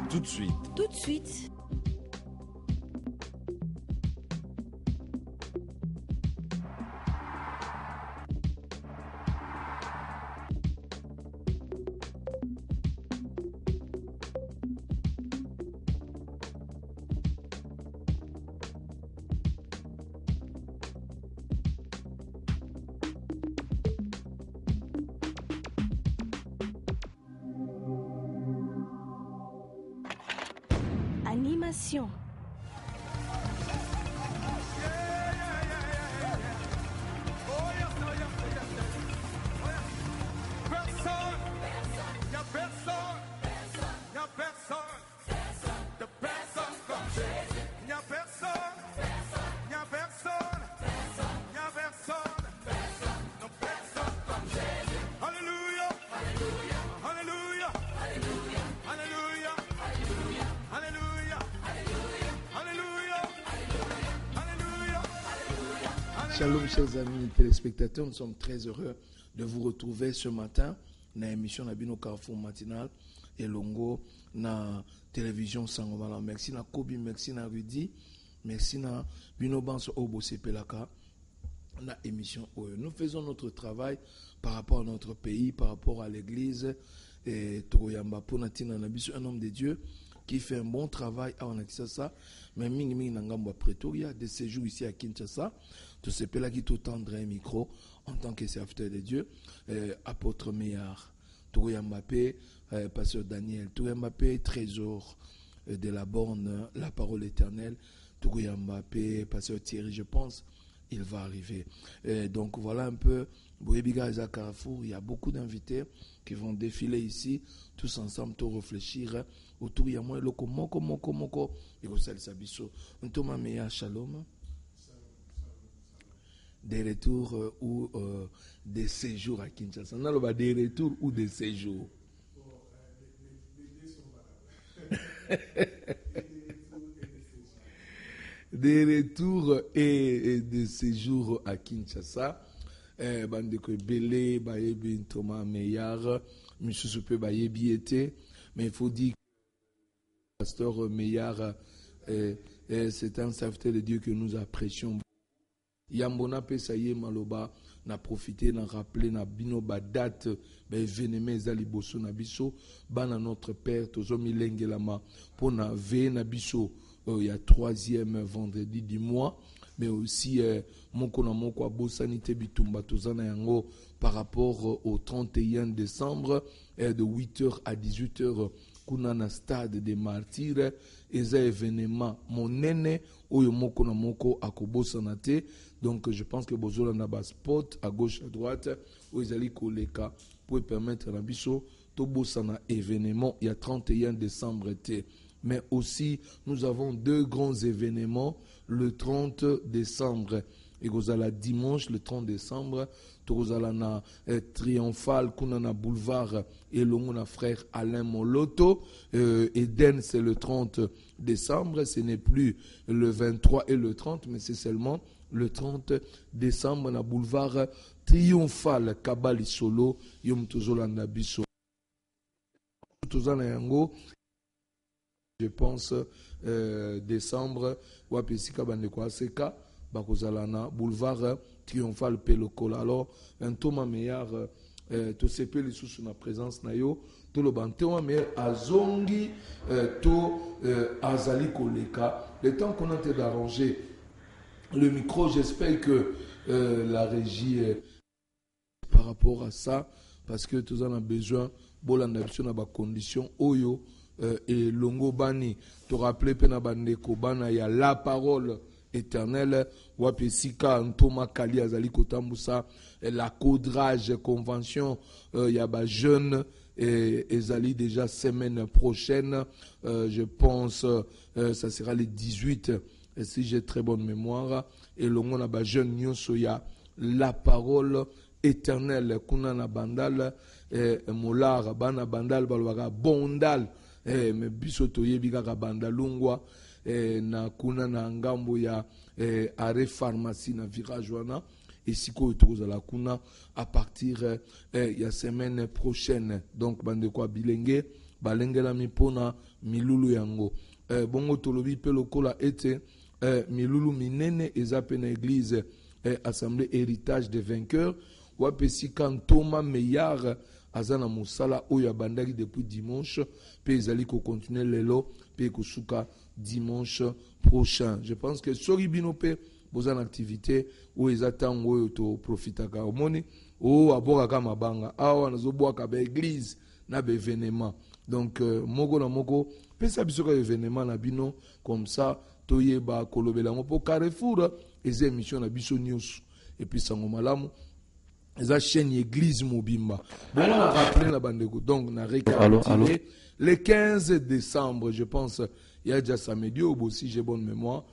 Tout de suite. Tout de suite. Animation. Shalom chers amis téléspectateurs, nous sommes très heureux de vous retrouver ce matin dans l'émission Nabino Carrefour Matinal et Longo na télévision Sangomala. Merci na Kobi, merci na Rudy, merci na Bino Banso Obo Sepelaka na émission Oyo. Nous faisons notre travail par rapport à notre pays, par rapport à l'église et Togoyamba Ponatina Nabiso, un homme de Dieu qui fait un bon travail à Kinshasa, mais mingi nangamba Pretoria, de séjour ici à Kinshasa. Tout ce là qui t'entendre un micro en tant que serviteur de Dieu, apôtre Meillard, Togoya Mbappé, pasteur Daniel, Togoya Mbappé, trésor de la borne, la parole éternelle, Togoya Mbappé, pasteur Thierry, je pense, il va arriver. Donc voilà un peu, Boyebiga et Carrefour, il y a beaucoup d'invités qui vont défiler ici, tous ensemble, tout réfléchir autour, il y a moins, loko, moko, et vous savez, Sabiso, un Thomas Meillard, shalom. Des retours ou des séjours à Kinshasa. On a des retours ou des séjours. Des retours et des séjours à Kinshasa. Bandeko Belé, Bayebi Thomas Meillard, M. Soupe Bayebi était. Mais il faut dire que le pasteur Meillard, c'est un serviteur de Dieu que nous apprécions. Yambona pesaye maloba na profiter na rappeler na bino ba date ba événement ezali boso na biso bana notre père tozo milengelama pona ve na biso ya 3e vendredi du mois, mais aussi moko na moko abosanité bitumba tozana yango par rapport au 31 décembre de 8h à 18h kuna na stade des martyrs eza événement monene oyo moko na moko akobosana te. Donc je pense que bozola na ba spot à gauche à droite où ezali koleka pour permettre na biso to bosana événement il y a 31 décembre été. Mais aussi nous avons deux grands événements le 30 décembre et gozala dimanche le 30 décembre tozala na triomphal kuna na boulevard et na frère Alain Moloto. Eden c'est le 30 décembre, ce n'est plus le 23 et le 30 mais c'est seulement le 30 décembre na boulevard triomphal Kabali Solo yom tozolanda biso tozana yango. Je pense décembre wapesika bandeko aseka bakozalana boulevard triomphal Pelokolo. Alors un Thomas Meillard to sepe lisusu na présence na yo to lo Thomas Meillard azongi to azali koleka. Le temps qu'on a été d'arranger le micro, j'espère que la régie par rapport à ça, parce que tous en a besoin bolanda biso na ba condition oyo et longo bani te rappeler pena bandeko bana ya la parole éternelle wapesika Ntoma Kali azali kotambusa la codrage convention ya ba jeune et ezali déjà semaine prochaine je pense ça sera le 18 si j'ai très bonne mémoire et longo na ba jeune nyonso ya la parole éternelle kuna na bandal molar bana bandal balwaka bondal me biso toyebi kaka bandalungwa na kuna na ngambo ya arrêt pharmacie na virage wana et siko tokozala kuna à partir ya semaine prochaine. Donc bandeko bilenge balengela mipona milulu yango. Bongo tolobi pe lokola ete milulu minene eza pe na église assemblée héritage des vainqueurs wapesi kantoma meilleur azana musala oyo bandaki depuis dimanche pe ezali ko continuer lelo pe kosuka dimanche prochain. Je pense que sori bino pe bozana activité ou ezatango oyo to profitaka omoni o aboka mabanga awa nazobwaka ba église na ba événement. Donc moko na moko pesa biso ka événement na bino comme ça toyeba kolobela mo po Carrefour eza émission na biso nyusu et puis sango malamu eza chaîne église mobimba. Bon on a rappelé la bandeko donc na récapitulé le 15 décembre je pense il y a déjà samedi ou si j'ai bonne mémoire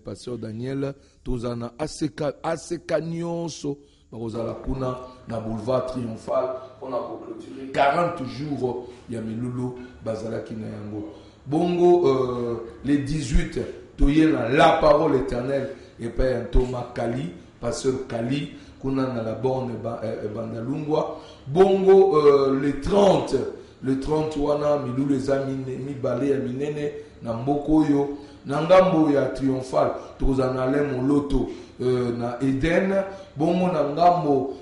pasteur Daniel tozana aseka nyonso bakozala kuna na boulevard triomphal on a clôturé 40 jours ya milulu bazalaki na yango bongo les 18 toyena la parole éternelle et père Thomas Kali pasteur Kali kuna na la borne bandalungwa bongo le 30 wana milulu ezamine mibale ya minene na mboko yo na ngambo ya triomphal tokozana le moloto na Eden bongo na ngambo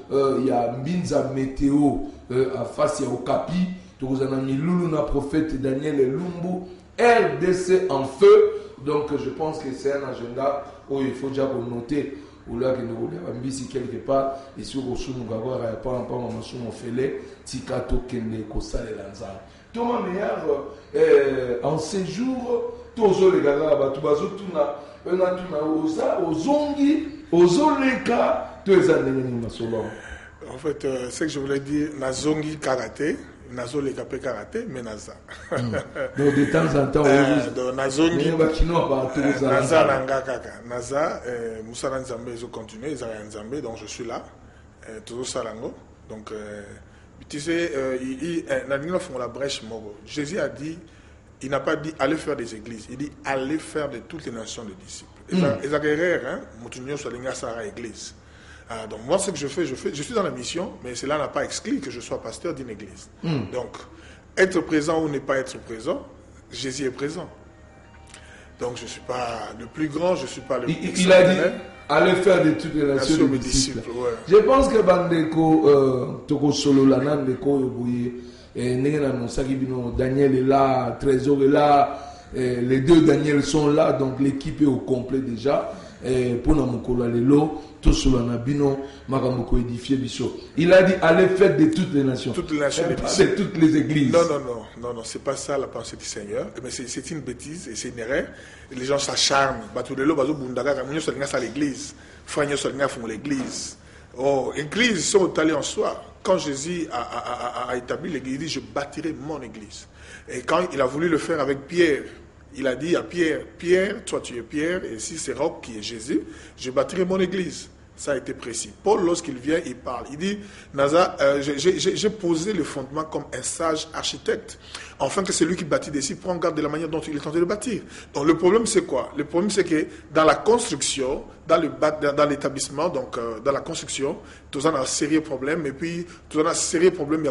ya mbinza météo à face ya Okapi tokozana milulu na prophète Daniel Lumbu RDC en feu. Donc je pense que c'est un agenda où il faut déjà noter ou là que nous avons ici quelque part et sur le sous nous avoir pas un sous mon fêlé tikato kende kosale lanza Thomas meilleur en séjour tozo les gars batu bazo tuna oza ozongi ozoleka tozandenga masolo. En fait ce que je voulais dire nazongi karaté nazo le kapé karaté mais naza donc de temps en temps donc nazongi naza nanga kaka naza musala nzambe zo continuer za nzambe donc je suis là toujours salango donc tu sais na ninga font la brèche moko Jésus a dit il n'a pas dit allez faire des églises il dit allez faire de toutes les nations des disciples et ça guerrière hein mutunyo so linga sara église. Donc moi ce que je fais, je suis dans la mission, mais cela n'a pas exclu que je sois pasteur d'une église. Donc être présent ou ne pas être présent, Jésus est présent. Donc je ne suis pas le plus grand, je ne suis pas le plus il a dit allez faire de toutes les nations des disciples. Ouais. Je pense que bandeko toko solo la nandeko yobuye nengena nosaki bino Daniel est là, Trésor est là, les deux Daniel sont là, donc l'équipe est au complet déjà. Pour na mukolo lelo to solo na bino makambo ko édifier biso. Il a dit allez faire de toutes les nations. Toutes les nations de toutes les églises. Non, c'est pas ça la pensée du Seigneur. Mais c'est une bêtise et c'est une erreur. Les gens s'acharnent. Batu lelo bazo bundaka kamunyo so linga sa l'église. Franyo so linga font l'église. Oh, église sont allés en soi. Quand Jésus a établi l'église, il dit je bâtirai mon église. Et quand il a voulu le faire avec Pierre, il a dit à Pierre, Pierre, toi tu es Pierre, et si c'est Roc qui est Jésus, je bâtirai mon église. Ça a été précis. Paul, lorsqu'il vient, il parle. Il dit, Naza, j'ai posé le fondement comme un sage architecte, afin que celui qui bâtit d'ici prend garde de la manière dont il est tenté de bâtir. Donc le problème, c'est quoi? Le problème, c'est que dans la construction, dans l'établissement, donc dans la construction, tout ça a un sérieux problème, et puis tout ça a un sérieux problème,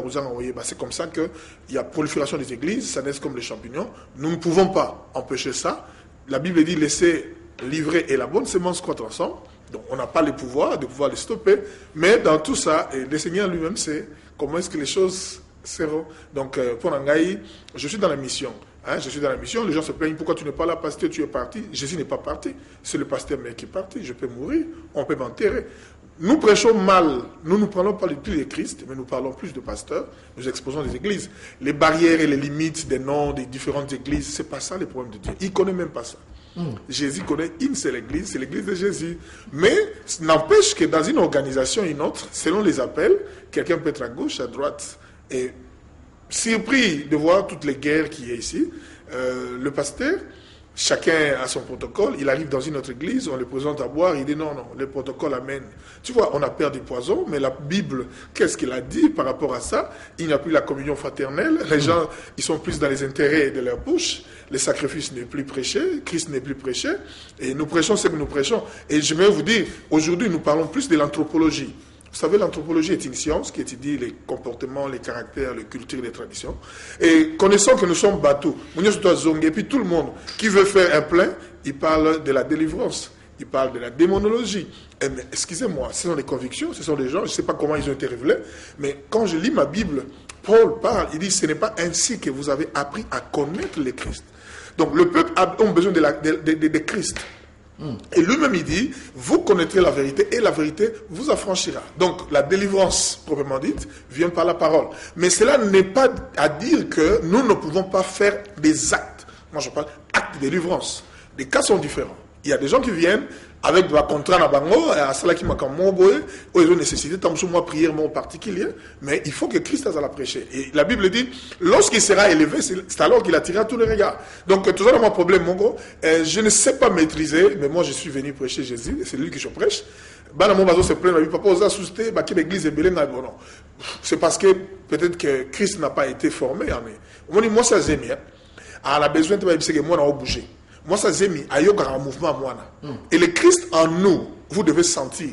c'est comme ça qu'il y a prolifération des églises, ça naît comme les champignons. Nous ne pouvons pas empêcher ça. La Bible dit, laissez livrer et la bonne semence croître ensemble. Donc on n'a pas le pouvoir de pouvoir les stopper, mais dans tout ça, et le Seigneur lui-même sait comment est-ce que les choses seront. Donc pour Nangaï, je suis dans la mission. Je suis dans la mission, les gens se plaignent, pourquoi tu n'es pas là, pasteur, tu es parti. Jésus n'est pas parti, c'est le pasteur mais qui est parti, je peux mourir, on peut m'enterrer. Nous prêchons mal, nous ne parlons pas du tout de Christ, mais nous parlons plus de pasteurs, nous exposons des églises. Les barrières et les limites des noms des différentes églises, c'est pas ça le problème de Dieu, il ne connaît même pas ça. Jésus connaît une seule église, c'est l'église de Jésus. Mais n'empêche que dans une organisation ou une autre, selon les appels, quelqu'un peut être à gauche, à droite. Et surpris de voir toutes les guerres qu'il y a ici, le pasteur, chacun a son protocole, il arrive dans une autre église, on le présente à boire, il dit non, le protocole amène. Tu vois, on a peur du poison, mais la Bible, qu'est-ce qu'elle a dit par rapport à ça? Il n'y a plus la communion fraternelle, les gens, ils sont plus dans les intérêts de leur bouche, les sacrifices n'est plus prêché, Christ n'est plus prêché, et nous prêchons ce que nous prêchons. Et je vais vous dire, aujourd'hui, nous parlons plus de l'anthropologie. Vous savez, l'anthropologie est une science qui étudie les comportements, les caractères, les cultures, les traditions. Et connaissant que nous sommes bateaux, et puis tout le monde qui veut faire un plein, il parle de la délivrance, il parle de la démonologie. Mais excusez-moi, ce sont des convictions, ce sont des gens, je ne sais pas comment ils ont été révélés, mais quand je lis ma Bible, Paul parle, il dit, ce n'est pas ainsi que vous avez appris à connaître le Christ. Donc le peuple a besoin de Christ. Et lui-même il dit, vous connaîtrez la vérité et la vérité vous affranchira. Donc la délivrance proprement dite vient par la parole. Mais cela n'est pas à dire que nous ne pouvons pas faire des actes. Moi je parle actes de délivrance. Les cas sont différents. Il y a des gens qui viennent avec des contrats à bango, à cela qui m'a comme mon boy, où ils ont nécessité tant sur moi prière en particulier, mais il faut que Christ a la prêcher. Et la Bible dit, lorsqu'il sera élevé, c'est alors qu'il attirera tous les regards. Donc, tout ça, mon problème, mon gros, je ne sais pas maîtriser, mais moi, je suis venu prêcher Jésus, et c'est lui que je prêche. Bah, mon bateau se plaint, papa, vous assustez, bah, que l'église est belle, non. C'est parce que peut-être que Christ n'a pas été formé, mais moi, ça, j'aime, à la besoin de que moi, on a bougé. Moi, ça j'ai mis à un mouvement à moi. Et le Christ en nous, vous devez sentir.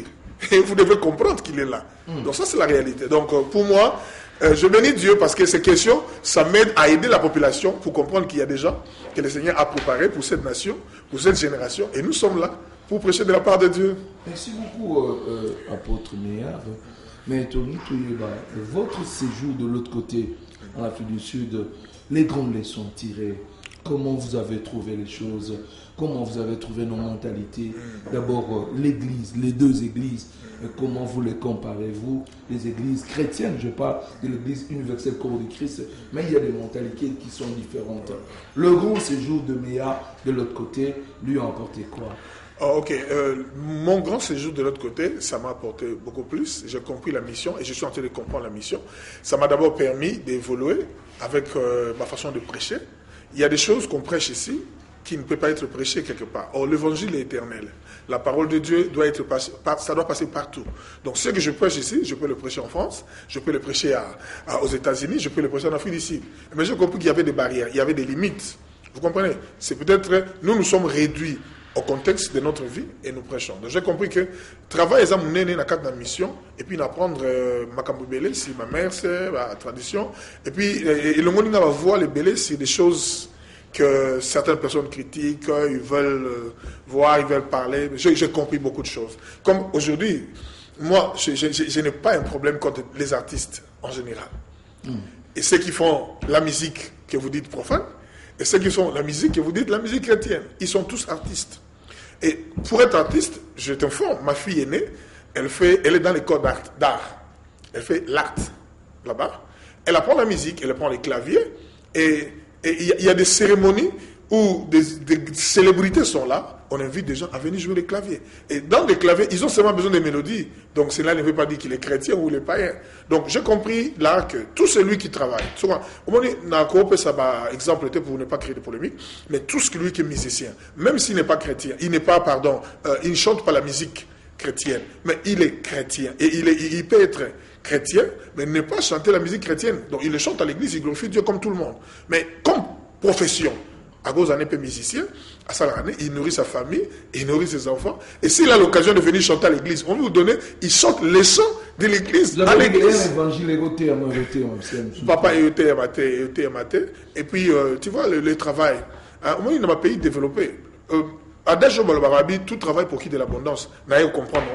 Et vous devez comprendre qu'il est là. Donc ça, c'est la réalité. Donc pour moi, je bénis Dieu parce que ces questions, ça m'aide à aider la population pour comprendre qu'il y a des gens que le Seigneur a préparés pour cette nation, pour cette génération. Et nous sommes là pour prêcher de la part de Dieu. Merci beaucoup, apôtre Meillard. Mais Tony Touyeba, votre séjour de l'autre côté, en Afrique du Sud, les grandes leçons tirées. Comment vous avez trouvé les choses? Comment vous avez trouvé nos mentalités? D'abord, l'Église, les deux Églises. Comment vous les comparez-vous? Les Églises chrétiennes, je parle de l'Église universelle corps du Christ, mais il y a des mentalités qui sont différentes. Le grand séjour de Méa, de l'autre côté, lui a apporté quoi? Oh, ok. Mon grand séjour de l'autre côté, ça m'a apporté beaucoup plus. J'ai compris la mission et je suis en train de comprendre la mission. Ça m'a d'abord permis d'évoluer avec ma façon de prêcher. Il y a des choses qu'on prêche ici qui ne peuvent pas être prêchées quelque part. Or, l'évangile est éternel. La parole de Dieu doit être ça doit passer partout. Donc, ce que je prêche ici, je peux le prêcher en France, je peux le prêcher aux États-Unis, je peux le prêcher en Afrique du Sud. Mais j'ai compris qu'il y avait des barrières, il y avait des limites. Vous comprenez? C'est peut-être, nous sommes réduits au contexte de notre vie et nous prêchons. Donc j'ai compris que travail est amené dans la mission et puis d'apprendre ma cambouélé si ma mère c'est la tradition et puis le monde va voir les bélés c'est des choses que certaines personnes critiquent, ils veulent voir, ils veulent parler. J'ai compris beaucoup de choses. Comme aujourd'hui, moi je n'ai pas un problème contre les artistes en général. Et ceux qui font la musique que vous dites profane et ceux qui font la musique que vous dites la musique chrétienne, ils sont tous artistes. Et pour être artiste, je t'informe, ma fille est née, elle est dans l'école d'art. Elle fait l'art là-bas. Elle apprend la musique, elle apprend les claviers. Et il y a des cérémonies où des célébrités sont là. On invite des gens à venir jouer les claviers. Et dans les claviers, ils ont seulement besoin de mélodies. Donc cela ne veut pas dire qu'il est chrétien ou il est païen. Donc j'ai compris là que tout celui qui travaille, souvent, au moment où ça va exemple pour ne pas créer de polémique, mais tout celui qui est musicien, même s'il n'est pas chrétien, il n'est pas, il ne chante pas la musique chrétienne, mais il est chrétien. Et il peut être chrétien, mais ne pas chanter la musique chrétienne. Donc il le chante à l'église, il glorifie Dieu comme tout le monde. Mais comme profession, à cause d'un peu musicien, à Salarane, il nourrit sa famille, il nourrit ses enfants. Et s'il a l'occasion de venir chanter à l'église, on va vous donner, il chante les chants de l'église à l'église. Papa est maté. Et puis, tu vois, le travail. Moi, il y a un pays développé. À Dajobal-Barabi, tout travail pour qui de l'abondance. N'ayez comprendre.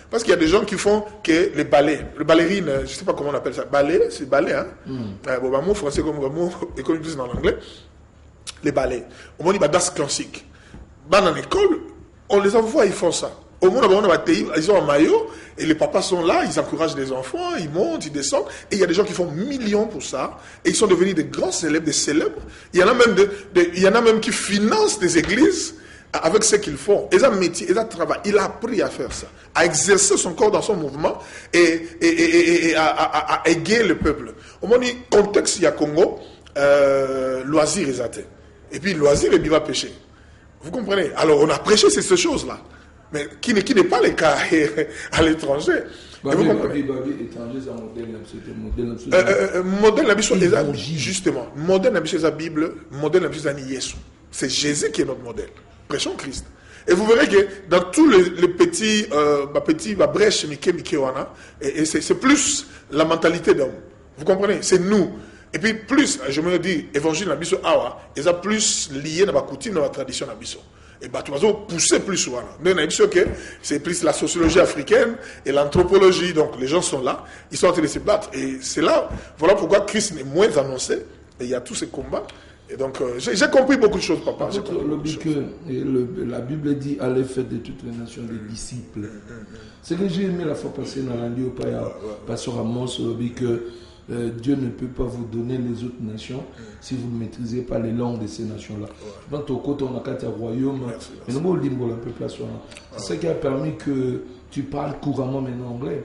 Parce qu'il y a des gens qui font que les ballets, les ballerines, je ne sais pas comment on appelle ça. Ballet, c'est ballet, hein. Bon, bah, mot français comme mot, et comme ils disent en anglais. Les ballets. Au moins, il y a des danses classiques. Dans l'école, on les envoie, ils font ça. Au moins, ils ont un maillot, et les papas sont là, ils encouragent les enfants, ils montent, ils descendent, et il y a des gens qui font millions pour ça, et ils sont devenus des grands célèbres, des célèbres. Il y en a même qui financent des églises avec ce qu'ils font. Ils ont un métier, ils ont un travail. Il a appris à faire ça, à exercer son corps dans son mouvement, et à égayer le peuple. Au moins, contexte, il y a Congo, loisir, ils atteignent. Et puis, loisir, et il va pêcher. Vous comprenez? Alors, on a prêché ces choses-là, mais qui n'est pas le cas à l'étranger. Modèle la Bible, justement, modèle la Bible, modèle la Bible, c'est Jésus qui est notre modèle. Prêchons Christ. Et vous verrez que dans tous les petits brèches, et c'est plus la mentalité d'homme. Vous comprenez? C'est nous. Et puis plus, je me dis, évangile la Bible, ils sont plus liés dans la coutume, dans la tradition de la Bible. Et bah, tu vas pousser plus souvent. C'est plus la sociologie africaine et l'anthropologie. Donc les gens sont là, ils sont en train de se battre. Et c'est là, voilà pourquoi Christ est moins annoncé. Et il y a tous ces combats. Et donc j'ai compris beaucoup de choses, papa. La Bible dit allez faire de toutes les nations des disciples. C'est que j'ai aimé la fois passée dans la Lio Pasteur Amos, que Dieu ne peut pas vous donner les autres nations si vous ne maîtrisez pas les langues de ces nations-là. Dans ton côté, on a quatre royaumes, mais nous avons un peu place. C'est ce qui a permis que tu parles couramment maintenant anglais.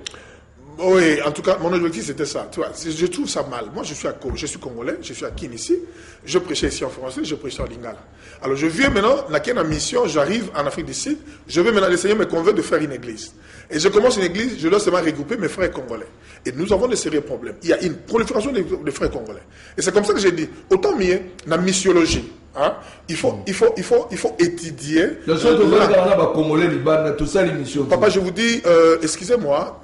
Oui, en tout cas, mon objectif c'était ça. Tu vois, je trouve ça mal. Moi, je suis congolais, je suis à Kin ici. Je prêchais ici en français, je prêchais en lingala. Alors, je viens maintenant, dans la mission, j'arrive en Afrique du Sud. Je vais maintenant, le Seigneur me convainc de faire une église. Et je commence une église, je dois seulement regrouper mes frères congolais. Et nous avons de sérieux problèmes. Il y a une prolifération de frères congolais. Et c'est comme ça que j'ai dit, autant mieux, la missiologie. Hein? Il faut étudier. Papa, je vous dis, excusez-moi,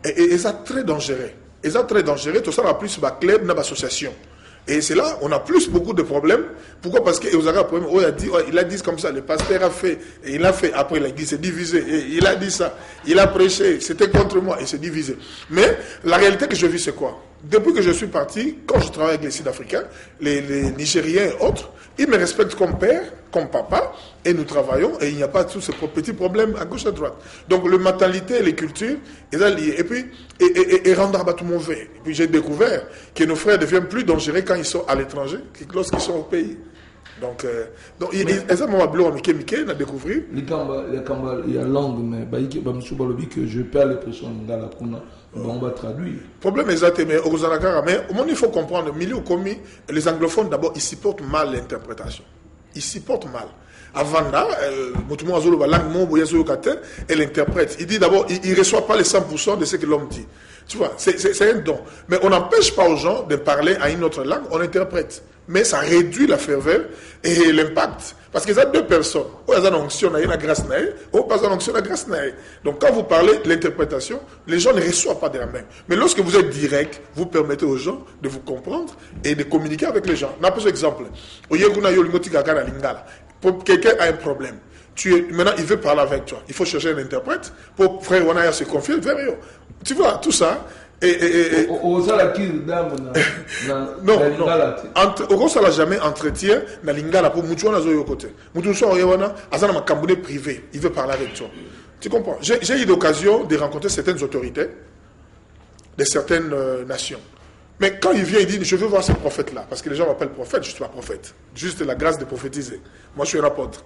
et ça très dangereux. Et ça très dangereux, tout ça on a plus de club, dans l'association. Et c'est là, on a beaucoup de problèmes. Pourquoi? Parce que il a dit comme ça, le pasteur a fait, et il a fait, après l'église s'est divisée, et il a dit ça, il a prêché, c'était contre moi, et s'est divisé. Mais la réalité que je vis, c'est quoi? Depuis que je suis parti, quand je travaille avec les Sud-Africains, les Nigériens et autres, ils me respectent comme père, comme papa, et nous travaillons, et il n'y a pas tous ces petits problèmes à gauche et à droite. Donc, la mentalité et les cultures, ils sont liés. Et puis, et rendre tout mauvais. Et puis, j'ai découvert que nos frères deviennent plus dangereux quand ils sont à l'étranger que lorsqu'ils sont au pays. Donc ils ont découvert. Il y a langue, mais que je perds l'impression on va traduire. Le problème est que mais au moment il faut comprendre, milieu commis, les anglophones d'abord, ils supportent mal l'interprétation. Ils supportent mal. Avant là, elle interprète. Il dit d'abord, il ne reçoit pas les 100% de ce que l'homme dit. Tu vois, c'est un don. Mais on n'empêche pas aux gens de parler à une autre langue, on interprète. Mais ça réduit la ferveur et l'impact. Parce qu'il y a deux personnes. Il y a une onction, il y a une grâce, ou pas une onction, la grâce. Donc quand vous parlez l'interprétation, les gens ne reçoivent pas de la même. Mais lorsque vous êtes direct, vous permettez aux gens de vous comprendre et de communiquer avec les gens. On a un exemple. Quelqu'un a un problème. Maintenant, il veut parler avec toi. Il faut chercher un interprète pour frère Wanaya se confier vers eux. Tu vois, tout ça. Non. On ne jamais entretien dans lingala pour mutuo na zo côté. Mutuo so yewana azana makambune privé, il veut parler avec toi. Tu comprends? J'ai eu l'occasion de rencontrer certaines autorités de certaines nations. Mais quand il vient, il dit, je veux voir ce prophète-là. Parce que les gens m'appellent prophète, je ne suis pas prophète. Juste la grâce de prophétiser. Moi, je suis un apôtre.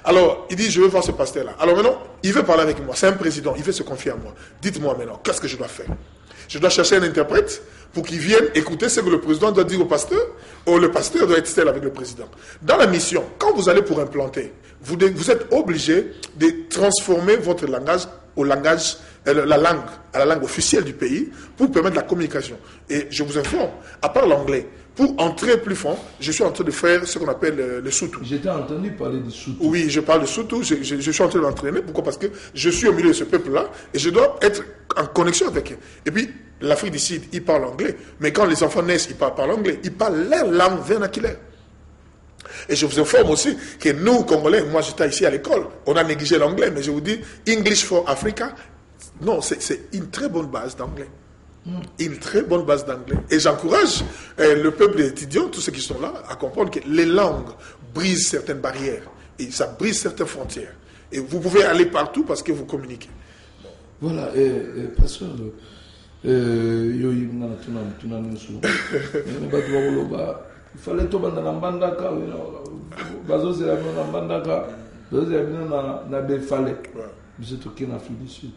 Alors, il dit, je veux voir ce pasteur-là. Alors maintenant, il veut parler avec moi. C'est un président, il veut se confier à moi. Dites-moi maintenant, qu'est-ce que je dois faire? Je dois chercher un interprète pour qu'il vienne écouter ce que le président doit dire au pasteur, ou le pasteur doit être seul avec le président. Dans la mission, quand vous allez pour implanter, vous êtes obligé de transformer votre langage au langage, à la langue officielle du pays pour permettre la communication. Et je vous informe, à part l'anglais, pour entrer plus fond, je suis en train de faire ce qu'on appelle le Soutou. J'étais entendu parler du Soutou. Oui, je parle de Soutou, je suis en train d'entraîner. Pourquoi? Parce que je suis au milieu de ce peuple-là et je dois être en connexion avec eux. Et puis, l'Afrique du Sud, ils parlent anglais. Mais quand les enfants naissent, ils parlent anglais. Ils parlent leur langue vernaculaire. Et je vous informe aussi que nous, Congolais, moi j'étais ici à l'école, on a négligé l'anglais, mais je vous dis, English for Africa, non, c'est une très bonne base d'anglais. Une très bonne base d'anglais. Et j'encourage le peuple étudiant, tous ceux qui sont là, à comprendre que les langues brisent certaines barrières. Et ça brise certaines frontières. Et vous pouvez aller partout parce que vous communiquez. Voilà, pasteur, il fallait tout dans la bandaka, bazo c'est la bandaka, bazo c'est la befale. Vous êtes au Afrique du Sud.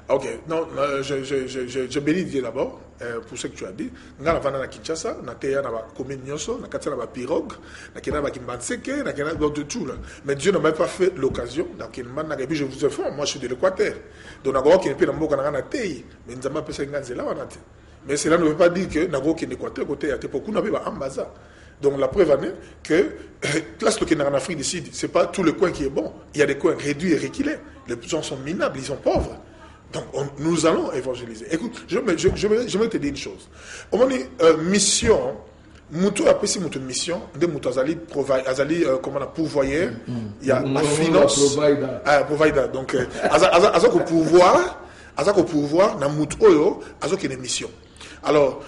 Ok, non, je bénis Dieu d'abord pour ce que tu as dit. Nous avons na Kinshasa, na teya na ba commune nyoso, na katia na ba pirogue, na kena ba kimbanseke, na kena de tout là. Mais Dieu n'a même pas fait l'occasion. Donc et puis je vous informe, moi je suis de l'Équateur. Donc na go qui ne peut na mboka na teyi, mais nzamba pesa nganzela wana te. Mais cela ne veut pas dire que na go qui n'Équateur côté ya te beaucoup na ba ambaza. Donc la preuve en est que place le en Afrique du Sud, c'est pas tout le coin qui est bon. Il y a des coins réduits et reculés. Les gens sont minables, ils sont pauvres. Donc, nous allons évangéliser. Écoute, je vais te dire une chose. Au moment mission, Moutou a passé une mission, de Moutou Azali, comment on a pourvoyeur, il y a la finance. Provider. Donc, Azako pouvoir, na Moutou Oyo, Azako une mission. Alors,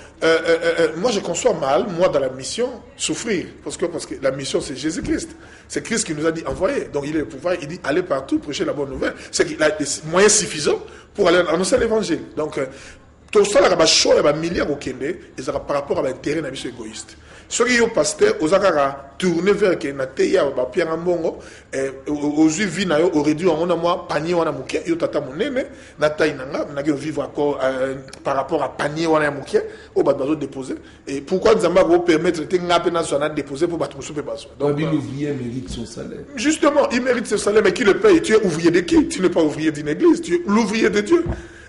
moi je conçois mal, moi dans la mission, souffrir. Parce que la mission c'est Jésus-Christ. C'est Christ qui nous a dit envoyer. Donc il est le pouvoir, il dit allez partout, prêcher la bonne nouvelle. C'est qu'il a des moyens suffisants pour aller annoncer l'évangile. Donc, tout ça, il y a des milliards au Kenya, et ça par rapport à l'intérêt de la mission égoïste. Ceux qui sont pasteurs, ils ont tourné vers le Teya, Pierre Ambongo, aux juifs, ils ont réduit en moi, panier, on a mouké, ils ont tata mon nene, Nataï Nanga, on a vivre encore par rapport à panier, on a mouké, au bas de déposer. Et pourquoi nous avons permettre de ngapé national déposer pour battre souper basso? Donc, l'ouvrier mérite son salaire. Justement, il mérite son salaire, mais qui le paye? Tu es ouvrier de qui? Tu n'es pas ouvrier d'une église, tu es l'ouvrier de Dieu.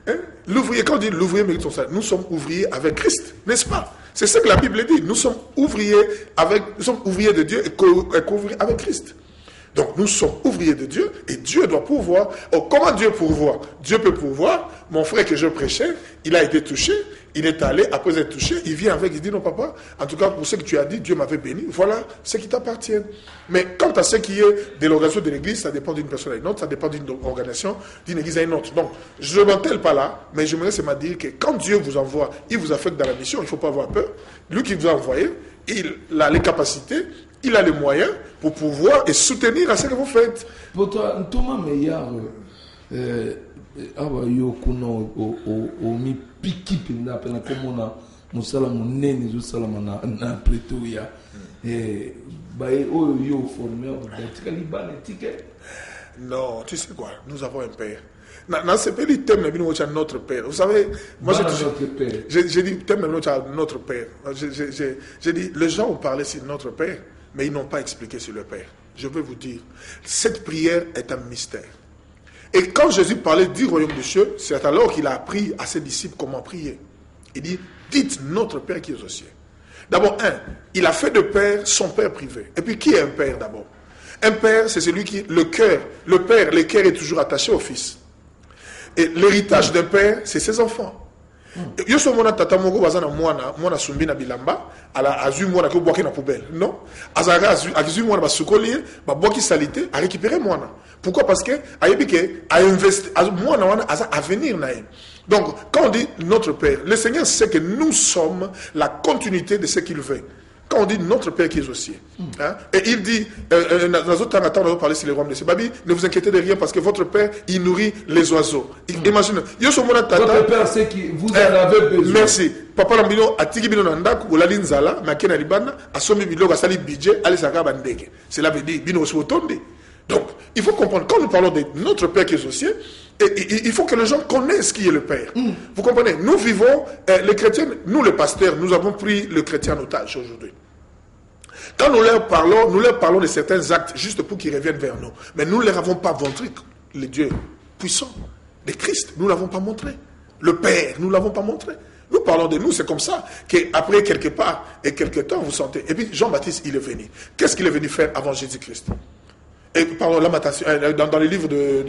Hein? L'ouvrier, quand on dit l'ouvrier mérite son salaire, nous sommes ouvriers avec Christ, n'est-ce pas? C'est ce que la Bible dit. Nous sommes ouvriers de Dieu et co-ouvriers avec Christ. Donc nous sommes ouvriers de Dieu et Dieu doit pourvoir. Oh, comment Dieu pourvoit? Dieu peut pourvoir. Mon frère que je prêchais, il a été touché, il est allé, après être touché, il vient avec, il dit non papa, en tout cas pour ce que tu as dit, Dieu m'avait béni, voilà ce qui t'appartient. Mais quant à ce qui est de l'organisation de l'église, ça dépend d'une personne à une autre, ça dépend d'une organisation, d'une église à une autre. Donc je ne m'entelle pas là, mais je me laisse dire que quand Dieu vous envoie, il vous affecte dans la mission, il ne faut pas avoir peur. Lui qui vous a envoyé, il a les capacités, il a les moyens pour pouvoir et soutenir à ce que vous faites. Pour toi, Thomas Meillard, yo kuno o mi piki pinda pena comme on a musala munene zo sala na Pretoria bae o yo formé au Liban ticket. Non, tu sais quoi, nous avons un père. Dans ce pays, thème notre père. Vous savez, moi j'ai dit thème notre père. J'ai dit les gens ont parlé sur notre père, mais ils n'ont pas expliqué sur le père. Je veux vous dire, cette prière est un mystère. Et quand Jésus parlait du royaume des cieux, c'est alors qu'il a appris à ses disciples comment prier. Il dit, dites notre Père qui est aux cieux. D'abord, il a fait de père son père privé. Et puis, qui est un père d'abord? Un père, c'est celui qui, le père, le cœur est toujours attaché au fils. Et l'héritage d'un père, c'est ses enfants. Yo so mona tata moko bazana mwana sumbi na bilamba ala azui mwana ko boki na poubelle non azara azui mwana basukoli ba boki salité a récupérer mwana. Pourquoi? Parce que ayebi ke a investi mwana wana aza avenir na ye. Donc quand on dit notre père, le Seigneur sait que nous sommes la continuité de ce qu'il veut. Quand on dit notre Père qui est aux cieux, hein, et il dit, dans autres temps, on va parler sur les rois de ces babis, ne vous inquiétez de rien parce que votre Père, il nourrit les oiseaux. Imagine, votre Père, c'est qui vous en avez besoin. Merci. Papa Lambino, a tigi bino nandak, ou la linzala, ma kena libana, a somi bilo, a sali budget, allez saka bandeke. Cela veut dire, bino osotonde. Donc, il faut comprendre, quand nous parlons de notre Père qui est aux cieux, il faut que les gens connaissent qui est le Père. Vous comprenez? Nous vivons, les chrétiens, nous les pasteurs, nous avons pris le chrétien en otage aujourd'hui. Quand nous leur parlons de certains actes juste pour qu'ils reviennent vers nous. Mais nous ne leur avons pas montré le Dieu puissant, le Christ, nous ne l'avons pas montré. Le Père, nous ne l'avons pas montré. Nous parlons de nous, c'est comme ça qu'après quelque part et quelque temps, vous sentez. Et puis Jean-Baptiste, il est venu. Qu'est-ce qu'il est venu faire avant Jésus-Christ? Et pardon, dans le livre de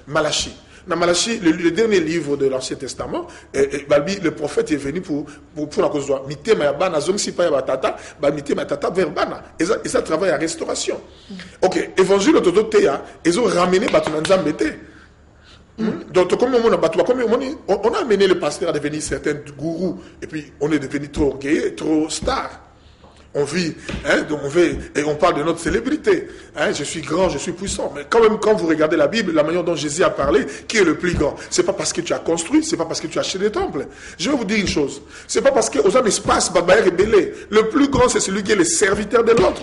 Malachie. Dans Malachie, le dernier livre de l'Ancien Testament, le prophète est venu pour la cause de mitema ya bana zom si pa ya tata, mitema tata vers bana. Et ça travaille à restauration. Ok, évangile autour teya, ils ont ramené batunanza mbete. Donc comme on a amené le pasteur à devenir certains gourous et puis on est devenu trop orgueilleux, trop star. On vit, hein, donc on parle de notre célébrité. Hein, je suis grand, je suis puissant. Mais quand même, quand vous regardez la Bible, la manière dont Jésus a parlé, qui est le plus grand? C'est pas parce que tu as construit, c'est pas parce que tu as acheté des temples. Je vais vous dire une chose. C'est pas parce que aux hommes espace, babaï rebellé. Le plus grand, c'est celui qui est le serviteur de l'autre.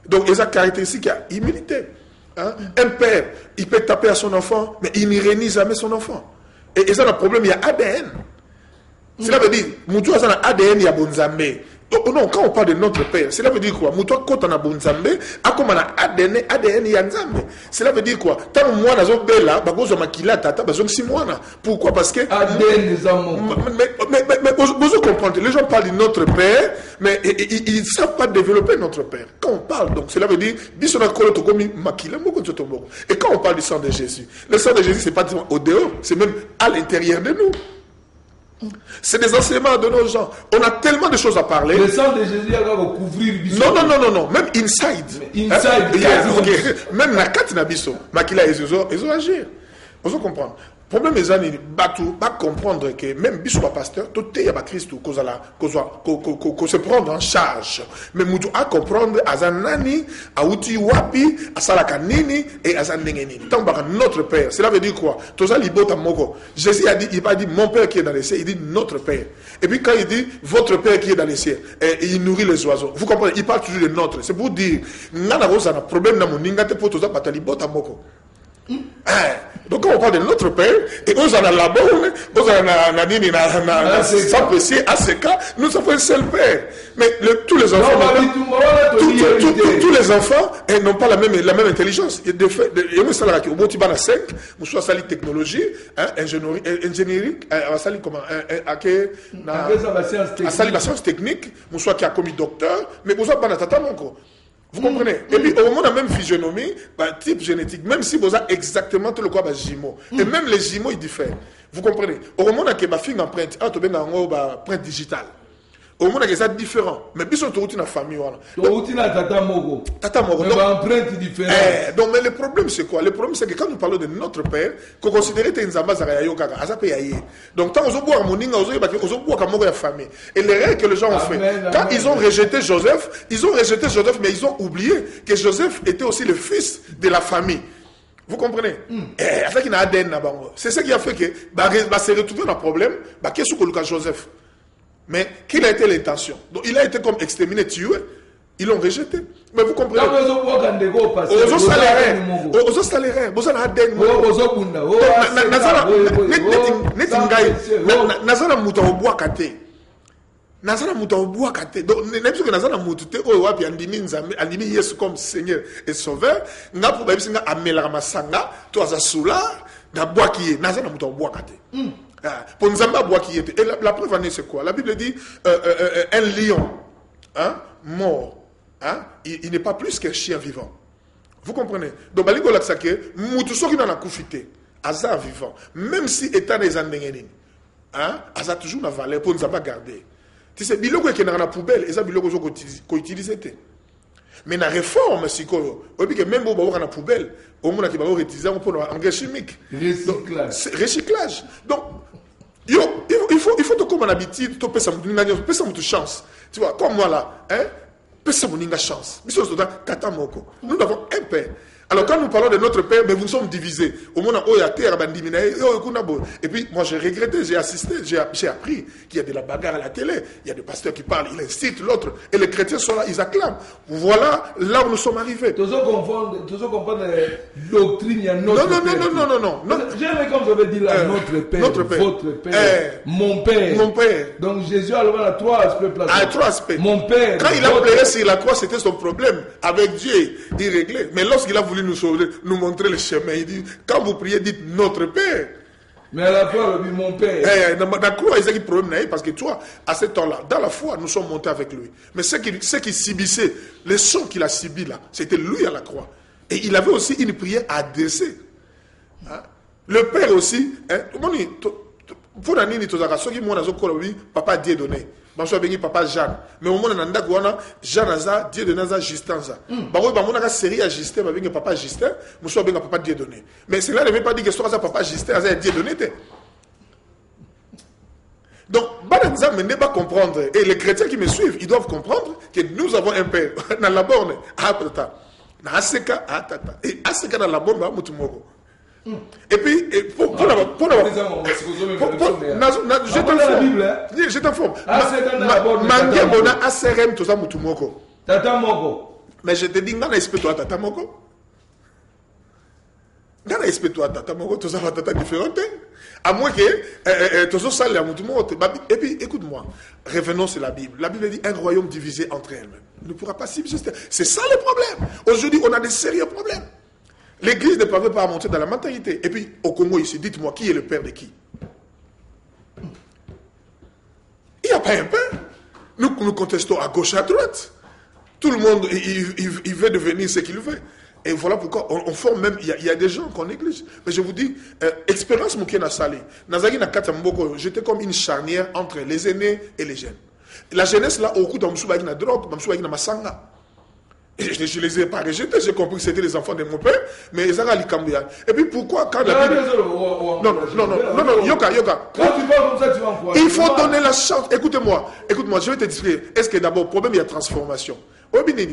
Donc, il y a caractéristique, il y a humilité. Hein? Un père, il peut taper à son enfant, mais il ne réunit jamais son enfant. Et ça, le problème, il y a ADN. Cela veut dire, Moutou a un ADN, il y a Bonzambe. Non, quand on parle de notre père, cela veut dire quoi? Moutou, quand on a Bonzambe, a comme on a ADN, il y a Nzambe. Cela veut dire quoi? Tant moi, dans un bel là, bagozo makila tata, bagozo simwana. Pourquoi? Parce que. ADN des hommes. Mais vous comprenez, les gens parlent de notre père, mais ils ne savent pas développer notre père. Quand on parle, donc, cela veut dire, et quand on parle du sang de Jésus, le sang de Jésus, c'est pas au dehors, c'est même à l'intérieur de nous. C'est des enseignements de nos gens. On a tellement de choses à parler. Le sang de Jésus, il va couvrir. Non. Même inside. Inside. Okay. Même na kat na biso. Makila ils ont agir. Vous comprenez? Le problème est de comprendre que même biso pasteur, tout est à Christ qu'on se prendre en charge. Mais nous devons comprendre à Zanani, à Uti Wapi, à Salakanini et à Zandengeni. Tant que notre Père, cela veut dire quoi? Tout ça, Jésus a dit, il va dire mon Père qui est dans les cieux, il dit notre Père. Et puis quand il dit votre Père qui est dans les cieux, et il nourrit les oiseaux. Vous comprenez? Il parle toujours de notre. C'est pour dire, nana rosa na problème na moninga te poto za batali bota moko. Donc quand on parle de notre Père, et on a la bonne, on a sans péché, à ce cas, nous avons un seul Père. Mais tous les enfants, tous les enfants n'ont pas la même intelligence. Il y a des salariés qui ont beau 5, ou soit sali technologie, ingénierie, sali comment, à sali science technique, ou soit qui a commis docteur, mais vous avez pas tata encore. Vous comprenez? Et puis, au moment, on a même physionomie, type génétique, même si vous avez exactement tout le corps, jumeaux. Et même les jumeaux, ils diffèrent. Vous comprenez? Au moment, on a une fingerprint, on a une empreinte digitale. Au moment, on a des différents. Mais puis, on a une famille. Tata Mogo. Donc, empreinte différente. Donc, mais le problème, c'est quoi? Le problème, c'est que quand nous parlons de notre Père, qu'on considère que c'est un donc, quand on boit moninga, on boit comme la famille. Et les règles que les gens ont fait, quand ils ont rejeté Joseph, mais ils ont oublié que Joseph était aussi le fils de la famille. Vous comprenez? C'est ça qui a fait que se retrouver dans le problème, qu'est-ce que Joseph? Mais quelle a été l'intention? Donc il a été comme exterminé, tué. Ils l'ont rejeté. Mais vous comprenez? Nazana muta obua kate. Donc n'importe que nazana mutu te o wapi andimi nzambe andimi Yesu comme Seigneur et Sauveur. Nga pour babisinga amela masanga to azasula na bwa kiye nazana muta obua kate. Pour nzambe bwa kiye te. Et la preuve en est c'est quoi? La Bible dit un lion mort il n'est pas plus qu'un chien vivant. Vous comprenez? Donc balingo la sake mutu soki na kufite azar vivant même si état des andengeni azar toujours na valeur pour nzamba garder. Tu sais, biloko qui est dans la poubelle, et ça biloko qu'on utilise. Mais la réforme, c'est que même si on a la poubelle, au moins on va utiliser un engrais chimique. Recyclage. Donc, il faut te comme en habitude, tu peux ça une chance. Tu vois, comme moi là, peux ça une chance. Nous avons un père. Alors quand nous parlons de notre Père, mais nous sommes divisés. Au moment où il y a terre, et puis moi j'ai regretté, j'ai assisté, j'ai appris qu'il y a de la bagarre à la télé, il y a des pasteurs qui parlent, ils incitent l'autre, et les chrétiens sont là, ils acclament. Voilà là où nous sommes arrivés. Tu dois comprendre la doctrine, il y a notre Père. Non. J'aimerais comme je veux dire là, notre Père, votre Père, mon Père. Donc Jésus a le 3 aspects. 3 aspects. Mon Père. Quand il a pleuré sur la croix, c'était son problème. Avec Dieu, il réglait. Mais lorsqu'il a voulu nous sauver, nous montrer le chemin, il dit, quand vous priez, dites notre Père. Mais à la foi, il dit mon Père. Dans la croix, il y a un problème, parce que toi, à ce temps-là, dans la foi, nous sommes montés avec lui. Mais ce qui subissait, les sons qu'il a subis là, c'était lui à la croix. Et il avait aussi une prière à adresser. Le Père aussi, pour la nuit, papa Dieu donné. Papa Jeanne. Mais au moment où on a Jeanne Aza, Dieu donné Aza, Justin Aza. On a une série à Justin, papa Justin, papa Dieu donné. Mais cela ne veut pas dire que soit papa Justin Aza Dieu donné. Donc, Balanza ne pas comprendre. Et les chrétiens qui me suivent, ils doivent comprendre que nous avons un Père. Dans la borne, dans Aseka, et Aseka dans la borne, et puis, je t'informe. Mais je te dis, dans l'esprit, toi, Tata Moko. Dans l'esprit, toi, Tata Moko, tout ça va être différent. À moins que tout ça, et puis, écoute-moi, revenons sur la Bible. La Bible dit un royaume divisé entre elles-mêmes ne pourra pas subsister. C'est ça le problème. Aujourd'hui, on a des sérieux problèmes. L'Église ne parvient pas à monter dans la mentalité. Et puis, au Congo ici, dites-moi, qui est le père de qui? Il n'y a pas un père. Nous contestons à gauche et à droite. Tout le monde, il veut devenir ce qu'il veut. Et voilà pourquoi on forme même, il y a des gens qu'on néglige. Mais je vous dis, expérience Moukena Sali, Nazari Nakata Mboko, j'étais comme une charnière entre les aînés et les jeunes. La jeunesse là, au coup d'Amsoubaï na drogue, Amsoubaï na Masanga. Je ne les ai pas rejetés, j'ai compris que c'était les enfants de mon père, mais ils ont allé Cambia. Et puis pourquoi quand la Bible... Non, Yoka. Quand tu parles comme ça, tu vas encourager. Il faut donner la chance. Écoute-moi, je vais te dire, est-ce que d'abord, problème, il y a transformation.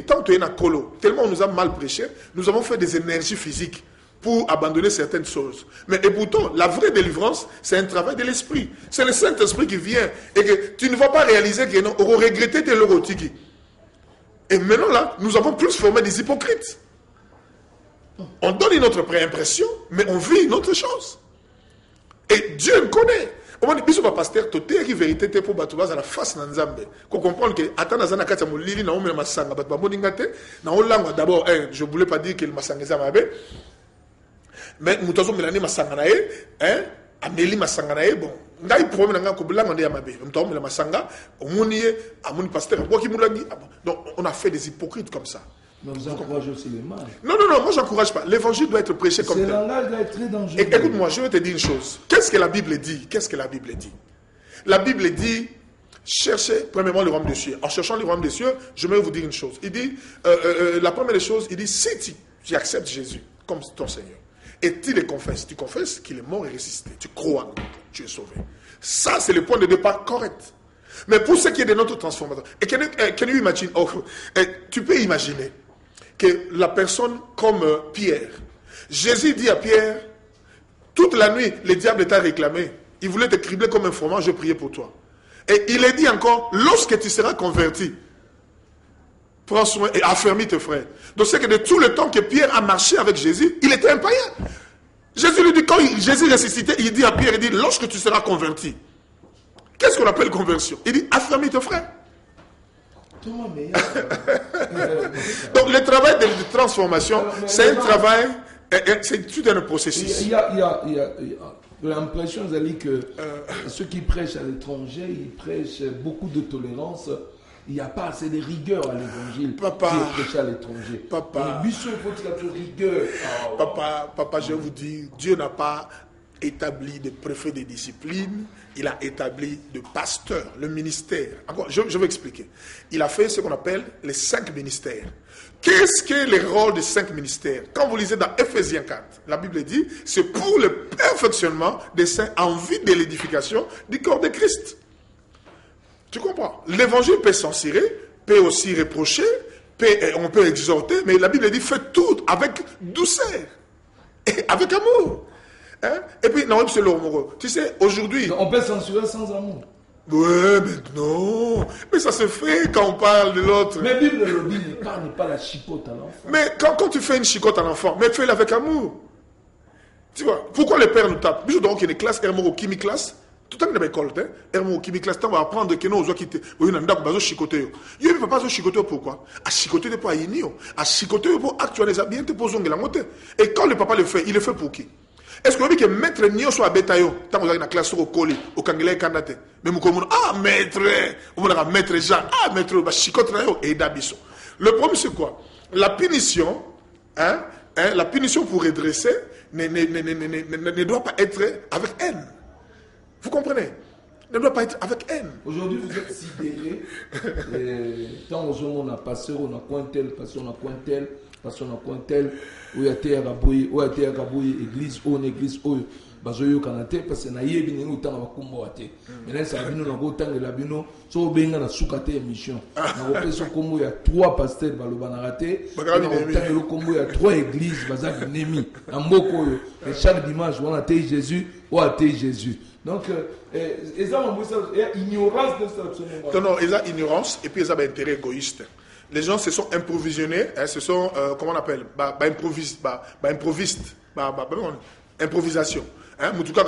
Tant que tu es dans Colo, tellement on nous a mal prêché, nous avons fait des énergies physiques pour abandonner certaines choses. Mais et pourtant, la vraie délivrance, c'est un travail de l'esprit. C'est le Saint-Esprit qui vient et que tu ne vas pas réaliser que non, on va regretter tes logotiki. Et maintenant là, nous avons plus formé des hypocrites. On donne une autre préimpression, mais on vit une autre chose. Et Dieu me connaît. On dit, bisous, pasteur, tu es vérité pour battre à la face de Nzambe. Qu'on comprenne que, attends, dans un cas, tu lili, na ome masanga, bat baboningate, na olango, d'abord, je voulais pas dire que le masanga est mabe, mais moutazo melani masanga nae, ameli masanga nae, bon, ngai problème nga ko blango ndé mabe, mutazo melani masanga, omuniye, amuni pasteur, quoi qui moulangi, donc on a fait des hypocrites comme ça. Mais vous encouragez aussi les mal. Non, moi j'encourage pas. L'évangile doit être prêché comme tel. Ce langage doit être très dangereux. Écoute-moi, je vais te dire une chose. Qu'est-ce que la Bible dit? La Bible dit, cherchez premièrement le royaume des cieux. En cherchant le royaume des cieux, je vais vous dire une chose. Il dit, la première des choses, il dit, si tu acceptes Jésus comme ton Seigneur, et tu le confesses, tu confesses qu'il est mort et ressuscité, tu crois, tu es sauvé. Ça, c'est le point de départ correct. Mais pour ce qui est de notre transformation, et can you imagine, tu peux imaginer que la personne comme Pierre, Jésus dit à Pierre, toute la nuit, le diable t'a réclamé. Il voulait te cribler comme un fromage, je priais pour toi. Et il est dit encore, lorsque tu seras converti, prends soin et affermis tes frères. Donc c'est que de tout le temps que Pierre a marché avec Jésus, il était un païen. Jésus lui dit, quand Jésus ressuscité, il dit à Pierre, il dit, lorsque tu seras converti, qu'est-ce qu'on appelle conversion? Il dit, affermis tes frères. Donc le travail de transformation, c'est un travail, c'est tout un processus. Il y a l'impression, que ceux qui prêchent à l'étranger, ils prêchent beaucoup de tolérance. Il n'y a pas assez de rigueur à l'évangile qui est prêché à l'étranger. Papa, il faut de rigueur. Papa, je vous dis, Dieu n'a pas établi de préfet de discipline, il a établi de pasteur, le ministère. Encore, je vais expliquer. Il a fait ce qu'on appelle les 5 ministères. Qu'est-ce que le rôle des 5 ministères? Quand vous lisez dans Ephésiens 4, la Bible dit, c'est pour le perfectionnement des saints en vue de l'édification du corps de Christ. Tu comprends? L'évangile peut censurer, peut aussi reprocher, on peut exhorter, mais la Bible dit, faites tout avec douceur et avec amour. Hein? Et puis, non, c'est l'amour. Tu sais, aujourd'hui... On peut censurer sans amour. Ouais, mais non. Mais ça se fait quand on parle de l'autre. Mais Bible le dit, n'épargne pas la chicote à l'enfant. Mais quand tu fais une chicote à l'enfant, mais fais-le avec amour. Tu vois, pourquoi les pères nous tapent? Je donc il y a une classe, Hermoro Kimi classe. Tout le temps, il y a une école, Hermoro Kimi classe, on va apprendre que nous, on doit quitter. Oui, on a un chicoté. Il ne peut pas chicoter pourquoi? À chicoter pour Aïnio. À chicoter pour actualiser bien, pour zonger la montée. Et quand le papa le fait, il le fait pour qui? Est-ce que vous que maître Nio soit bétaillon, tant que vous avez une classe au colis, au Kangelé Kandate, mais vous comme maître, vous avez maître Jean, maître, chicote et d'abisso. Le problème c'est quoi? La punition, la punition pour redresser ne doit pas être avec haine. Vous comprenez? Ne doit pas être avec haine. Aujourd'hui, vous êtes sidérés. Tant on a passé, on a coin tel, passé, on a coin tel, passé, on a coin tel, où il y a terre à bouillir, où il y a terre à bouillir, église, église, bazoyo kanate, parce que na yebi ni uta na wakumbo ate. Mais là, ça vient dans le temps de la bino, so benga na sukate émission. Na opeso kombo il y a 3 pasteurs balobana raté. Dans le temps de le kombo il y a 3 églises, bazak nemi. Na mboko yo. Et chaque dimanche, on a été Jésus, ou a été Jésus. Donc, ils ont ignorance de ça. Non, ils ont ignorance et puis ils ont un intérêt égoïste. Les gens se sont improvisionnés, se sont, comment on appelle, improvisation. hein mutuka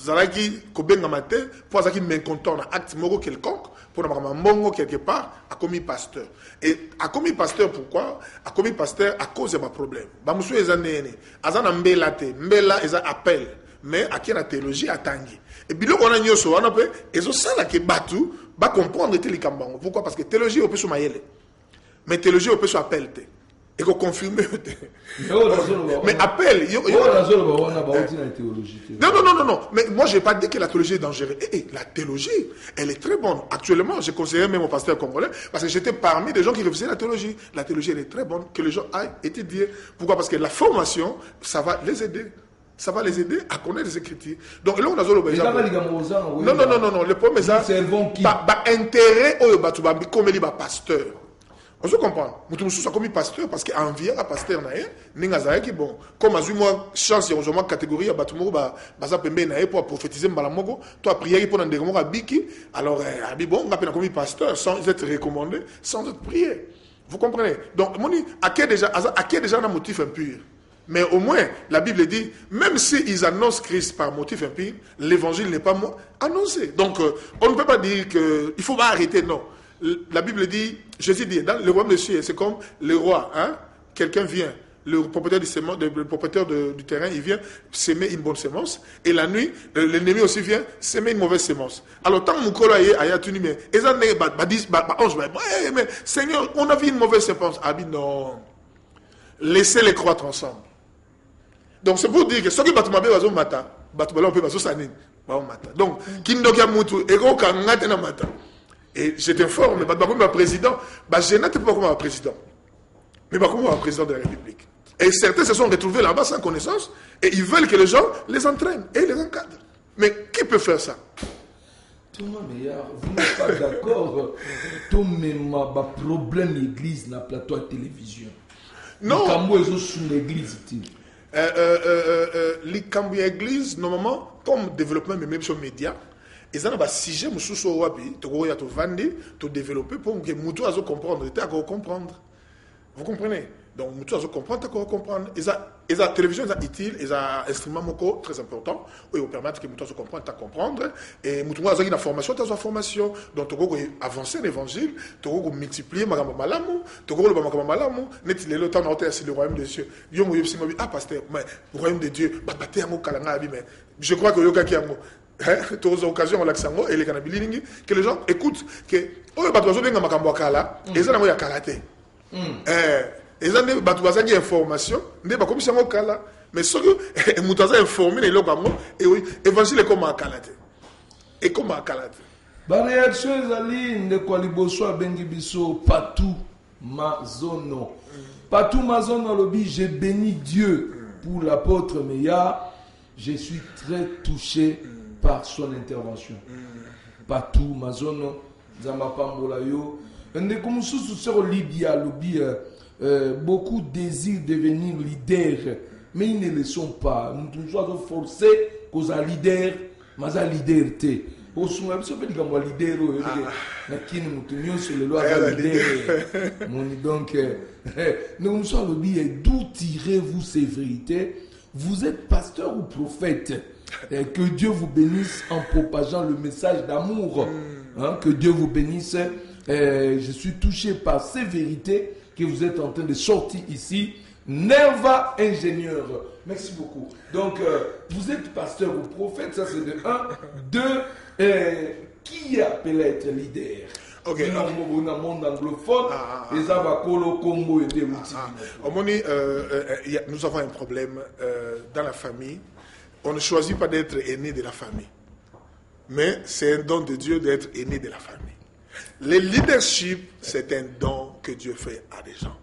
zalaki kobenga matin pour ça qui mécontent na acte moko quelconque pour na mbongo quelque part a commis pasteur et a commis pasteur pourquoi a commis pasteur à cause de ma problème ba musu ezanene azana mbela te mbela eza appel mais à qui la théologie atangi et biloko on a nyoso wana pe ezo sala ke batu ba comprendre te likambango pourquoi parce que théologie au peut so mayele mais théologie au peut so appel te et qu'on confirme. Mais appel. Non. Mais moi, je n'ai pas dit que la théologie est dangereuse. La théologie, elle est très bonne. Actuellement, j'ai conseillé même au pasteur congolais parce que j'étais parmi des gens qui refusaient la théologie. La théologie, elle est très bonne. Que les gens aillent étudier. Pourquoi? Parce que la formation, ça va les aider. Ça va les aider à connaître les Écritures. Donc là, on a non. Le problème, c'est intérêt au comme il pasteur. On se comprend. Nous sommes comme pasteur parce qu'en vie, un pasteur n'a qui bon. Comme à moi chance, il y a une catégorie à Batumo, basa pembe na pour prophétiser mbalamogo. Toi prier pour n'endermo biki. Alors bon, on appelle comme pasteur sans être recommandé, sans être prié. Vous comprenez? Donc moni à qui déjà un motif impur. Mais au moins, la Bible dit, même s'ils annoncent Christ par motif impur, l'évangile n'est pas annoncé. Donc, on ne peut pas dire qu'il faut pas arrêter, non. La Bible dit, Jésus dit, dans le royaume de Dieu, c'est comme le roi, hein? Quelqu'un vient, le propriétaire du terrain, il vient s'aimer une bonne semence, et la nuit, l'ennemi aussi vient s'aimer une mauvaise semence. Alors, tant que mon collègue a tenu, mais Seigneur, on a vu une mauvaise semence. Ah, non. Laissez-les croître ensemble. Donc, c'est pour dire que ce qui est mata, on peut mata. Donc, Kindokia Moutou, Ego Kangatena Mata. Et je t'informe, mais comme président, je n'étais pas comme président. Mais pas comme président de la République. Et certains se sont retrouvés là-bas sans connaissance et ils veulent que les gens les entraînent et les encadrent. Mais qui peut faire ça? Thomas Meillard, vous n'êtes pas d'accord? Thomas, problème l'église na plateau de télévision. Non. L'église. L'église, normalement, comme développement, mais même sur les médias, ils ont un sujet mususu wapi to goya to vendre to développer pour que mutu azo comprendre ta ko comprendre. Vous comprenez? Donc mutu azo comprendre ta ko comprendre. Et la télévision est utile, et un instrument moko très important où il permet que mutu azo comprendre ta comprendre et mutu azo une formation ta formation donc to go avancer l'évangile, to go multiplier makambo malamu, to go le makambo malamu, net le temps na c'est le royaume de Dieu. Yo mo yebisi mo ah pasteur, mais le royaume de Dieu ba paté yango kalanga abi mais je crois que yoka ki yango tu as l'occasion et les cannabis que les gens écoutent que oh bah tu vas bien makambo kala et ça n'a karaté et ça n'est pas tu information n'est pas comme si on kala mais ce que mutaza informé les locaux et oui évangile comme kalaté et comme kalaté ba réaction ezali ne kwaliboso bengi biso partout mazono lobi j'ai béni Dieu pour l'apôtre Meillard. Je suis très touché par son intervention. Partout, Mazono, Zamapambolayo. Beaucoup désirent devenir leader, mais ils ne le sont pas. Nous sommes forcés qu'aux leaders, mais à leader. Donc, nous sommes d'où tirez-vous ces vérités? Vous êtes pasteur ou prophète? Que Dieu vous bénisse en propageant le message d'amour. Que Dieu vous bénisse. Je suis touché par ces vérités que vous êtes en train de sortir ici. Nerva ingénieur. Merci beaucoup. Donc, vous êtes pasteur ou prophète, ça c'est de 1. 2, qui appelle à être leader? Ok. Dans le monde anglophone, les Abakolo, Congo et des nous avons un problème dans la famille. On ne choisit pas d'être aîné de la famille. Mais c'est un don de Dieu d'être aîné de la famille. Le leadership, c'est un don que Dieu fait à des gens.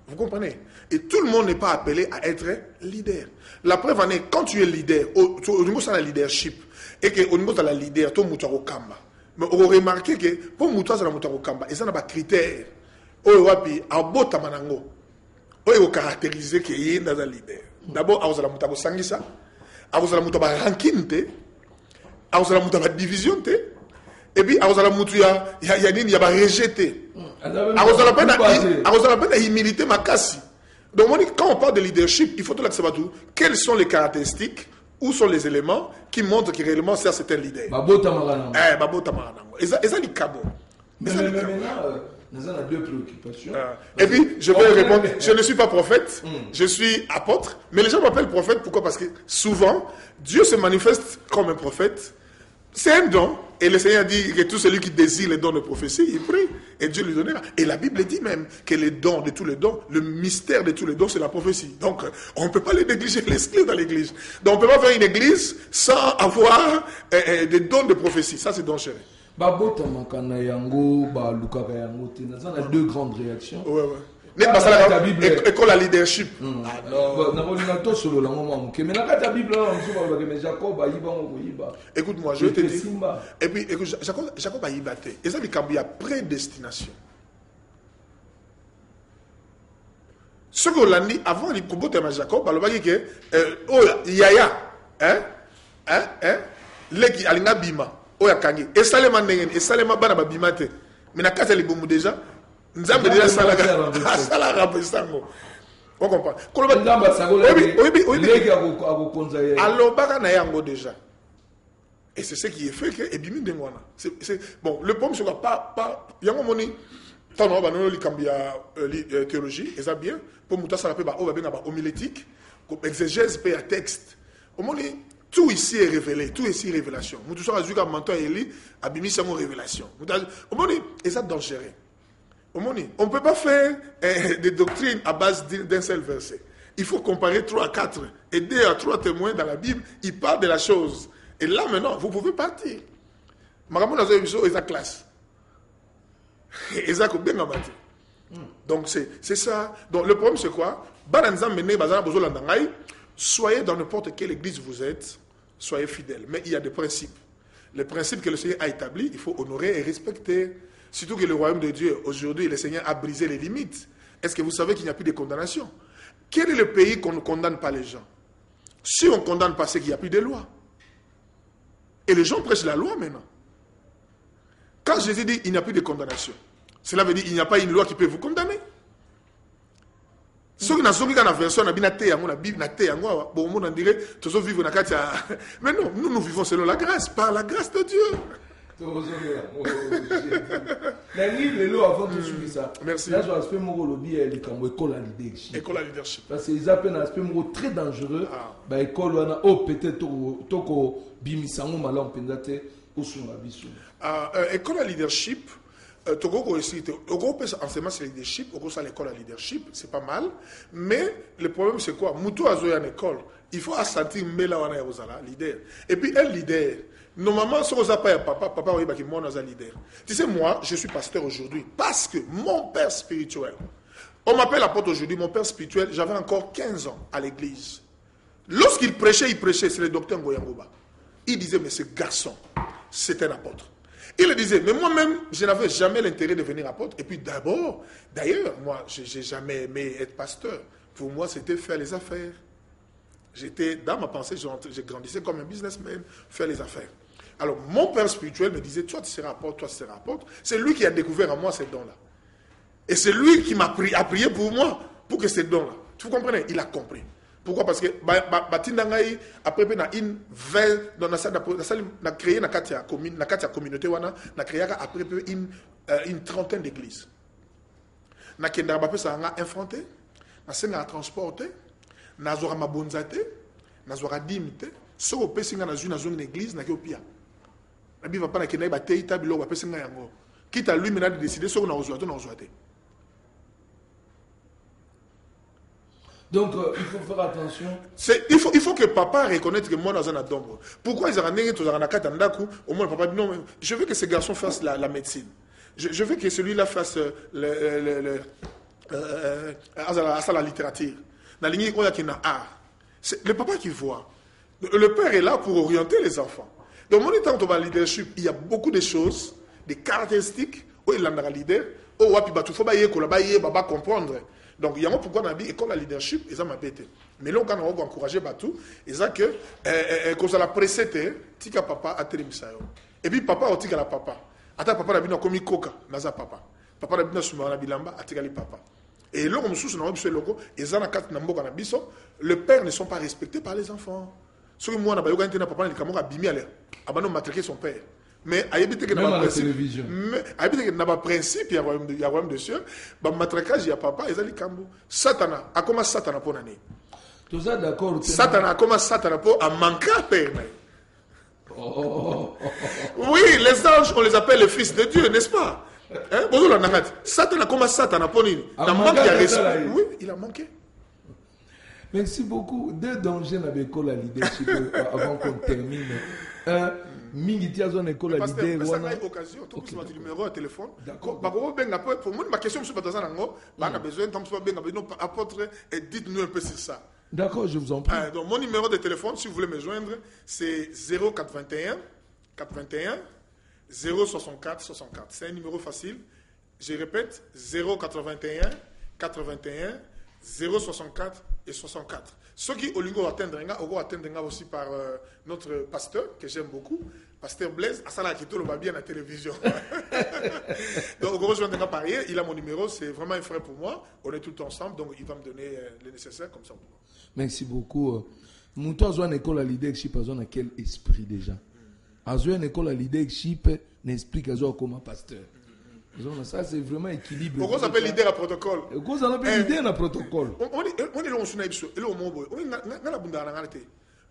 Vous comprenez? Et tout le monde n'est pas appelé à être leader. La preuve en est, quand tu es leader, au niveau de la leadership, et qu'au niveau de la leader, tu es au Kamba. Mais on remarque que pour Moutoua, c'est la Kamba. Et ça n'a pas de critères. On a caractérisé qu'il y a un leader. D'abord, on a la Sangisa, on a la ranking, on a la division, et puis on a la rejeté. On a la humilité, makasi. Donc, quand on parle de leadership, il faut tout l'accepter. Quelles sont les caractéristiques où sont les éléments qui montrent que réellement c'est un leader. Et ça, les cabots. Mais maintenant, nous avons deux préoccupations. Et puis, je vais répondre, je ne suis pas prophète, je suis apôtre, mais les gens m'appellent prophète, pourquoi? Parce que souvent, Dieu se manifeste comme un prophète. C'est un don, et le Seigneur dit que tout celui qui désire les dons de prophétie, il prie, et Dieu lui donnera. Et la Bible dit même que les dons de tous les dons, le mystère de tous les dons, c'est la prophétie. Donc, on ne peut pas les négliger, les exclure dans l'église. Donc, on ne peut pas faire une église sans avoir des dons de prophétie. Ça, c'est dangereux. Il y a deux grandes réactions. Ouais. École à leadership. Écoute-moi, je te dis. Et puis, écoute, Jacob a yibaté. Et ça, il y a prédestination. Ce qu'on l'a dit avant, il y a Jacob, il y a Leki Alinga Bima. Oya kangi esalema ndenge esalema bana babima te mais na kata libomu déjà nzambe déjà sala rapesango on comprend koloba nzamba sagola leki akokonza ye alobaka na yango déjà et c'est ce qui est fait que ebimi ndengwana c'est bon le problème c'est pas yango moni tano ba no likambia théologie et ça bien pour muta sala pe ba o ba benga ba homilétique ko exégèse pe à texte au moni. Tout ici est révélé, tout ici est révélation. Nous tous sommes à menton et Eli, abimi c'est mon révélation. Et ça dangereux. On ne peut pas faire des doctrines à base d'un seul verset. Il faut comparer 3 à 4 et 2 à 3 témoins dans la Bible. Ils parlent de la chose. Et là maintenant, vous pouvez partir. Classe. Donc c'est ça. Donc le problème c'est quoi? Soyez dans n'importe quelle église vous êtes, soyez fidèles. Mais il y a des principes. Les principes que le Seigneur a établis, il faut honorer et respecter. Surtout que le royaume de Dieu, aujourd'hui, le Seigneur a brisé les limites. Est-ce que vous savez qu'il n'y a plus de condamnation? Quel est le pays qu'on ne condamne pas les gens? Si on ne condamne pas, c'est qu'il n'y a plus de loi. Et les gens prêchent la loi maintenant. Quand Jésus dit qu'il n'y a plus de condamnation, cela veut dire qu'il n'y a pas une loi qui peut vous condamner. Mais non, nous vivons selon la grâce, par la grâce de Dieu. Merci. École à leadership. Parce que c'est un aspect très dangereux. École à leadership. Togo peut enseigner sur le leadership, à l'école à leadership, c'est pas mal, mais le problème c'est quoi? Moutou a joué en école, il faut assentir Mela wana Yozala, leader. Et puis un leader, normalement, si on n'a pas papa oui, bah qui moi un leader. Tu sais, moi, je suis pasteur aujourd'hui parce que mon père spirituel, on m'appelle apôtre aujourd'hui, mon père spirituel, j'avais encore 15 ans à l'église. Lorsqu'il prêchait, c'est le docteur Ngoyangoba. Il disait, mais ce garçon, c'est un apôtre. Il le disait, mais moi-même, je n'avais jamais l'intérêt de devenir apôtre. Et puis d'ailleurs, moi, je n'ai jamais aimé être pasteur. Pour moi, c'était faire les affaires. J'étais, dans ma pensée, je grandissais comme un businessman, faire les affaires. Alors, mon père spirituel me disait, toi tu seras apôtre, toi tu seras apôtre. C'est lui qui a découvert en moi ces dons-là. Et c'est lui qui a prié pour moi, pour que ces dons-là. Vous comprenez? Il a compris. Pourquoi? Parce que Batindangaï, après, on a une veille, on a créé une communauté, on a créé après une trentaine d'églises. On a créé infronté, on a transporté, on a mabonzate, on a dimité, si on peut dans une église, on a pia. La Bible va pas qu'il y ait des tables, on va pas yango. Quitte à lui maintenant de décider ce qu'on a besoin, on a besoin. Donc, il faut faire attention. Il faut que papa reconnaisse que moi, dans un adombre. Pourquoi ils ont au moins papa dit non, je veux que ce garçon fasse la médecine. Je veux que celui-là fasse la littérature. C'est le papa qui voit. Le père est là pour orienter les enfants. Donc, mon état de leadership, il y a beaucoup de choses, des caractéristiques, où il en a leader, où il faut comprendre. Donc, il y a pourquoi on a dit école à leadership, et ça m'a pété. Mais là, on a encouragé Batou, et ça que, quand ça l'a précédé, tika papa a télémisayo. Et puis, papa a tika la papa. Ata papa a bien comme coca, naza papa. Papa a bien souma na bilamba, a tika li papa. Et là, on me sous le logo, et ça n'a quatre nambo canabiso, les pères ne sont pas respectés par les enfants. Ce que moi, je papa, il a bimé à matraquer son père. Mais à éviter que même à la télévision. Mais à éviter que n'a pas principe, il y a un royaume de cieux. Bah matraquage, il y a papa, ils ont dit Kambo. Satana, a comment Satana pour l'année? Tout ça d'accord. Satana, a comment Satana pour à manquer à père? Oui, les anges, on les appelle les fils de Dieu, n'est-ce pas? Hein? Satana, comment Satana pour l'année? Il a manqué à respect. Oui, il a manqué. Merci beaucoup. Deux dangers dans l'école à leadership avant qu'on termine. Mingi tia zone école à leader. Mais ça n'a pas occasion. Tu peux mettre le numéro de téléphone. D'accord. Pour moi, ma question, je suis pas dans un angle. On a besoin d'apôtre et dites-nous un peu sur ça. D'accord, je vous en prie. Donc, mon numéro de téléphone, si vous voulez me joindre, c'est 0421 421 064 64. C'est un numéro facile. Je répète, 081 421 064 et 64. Ceux qui, au lieu d'atteindre aussi par notre pasteur, que j'aime beaucoup, pasteur Blaise, à ça là, qui le va bien à la télévision. Donc, au rejoindre par hier, il a mon numéro, c'est vraiment un frère pour moi. On est tout ensemble, donc il va me donner le nécessaire comme ça. Merci beaucoup. Mouton a une école à leadership, à quel esprit déjà? A une école à leadership, n'explique à comment pasteur. Ça, c'est vraiment équilibre. Pourquoi ça s'appelle leader à protocole? Pourquoi ça s'appelle leader à protocole? On est là, on est là, on est là,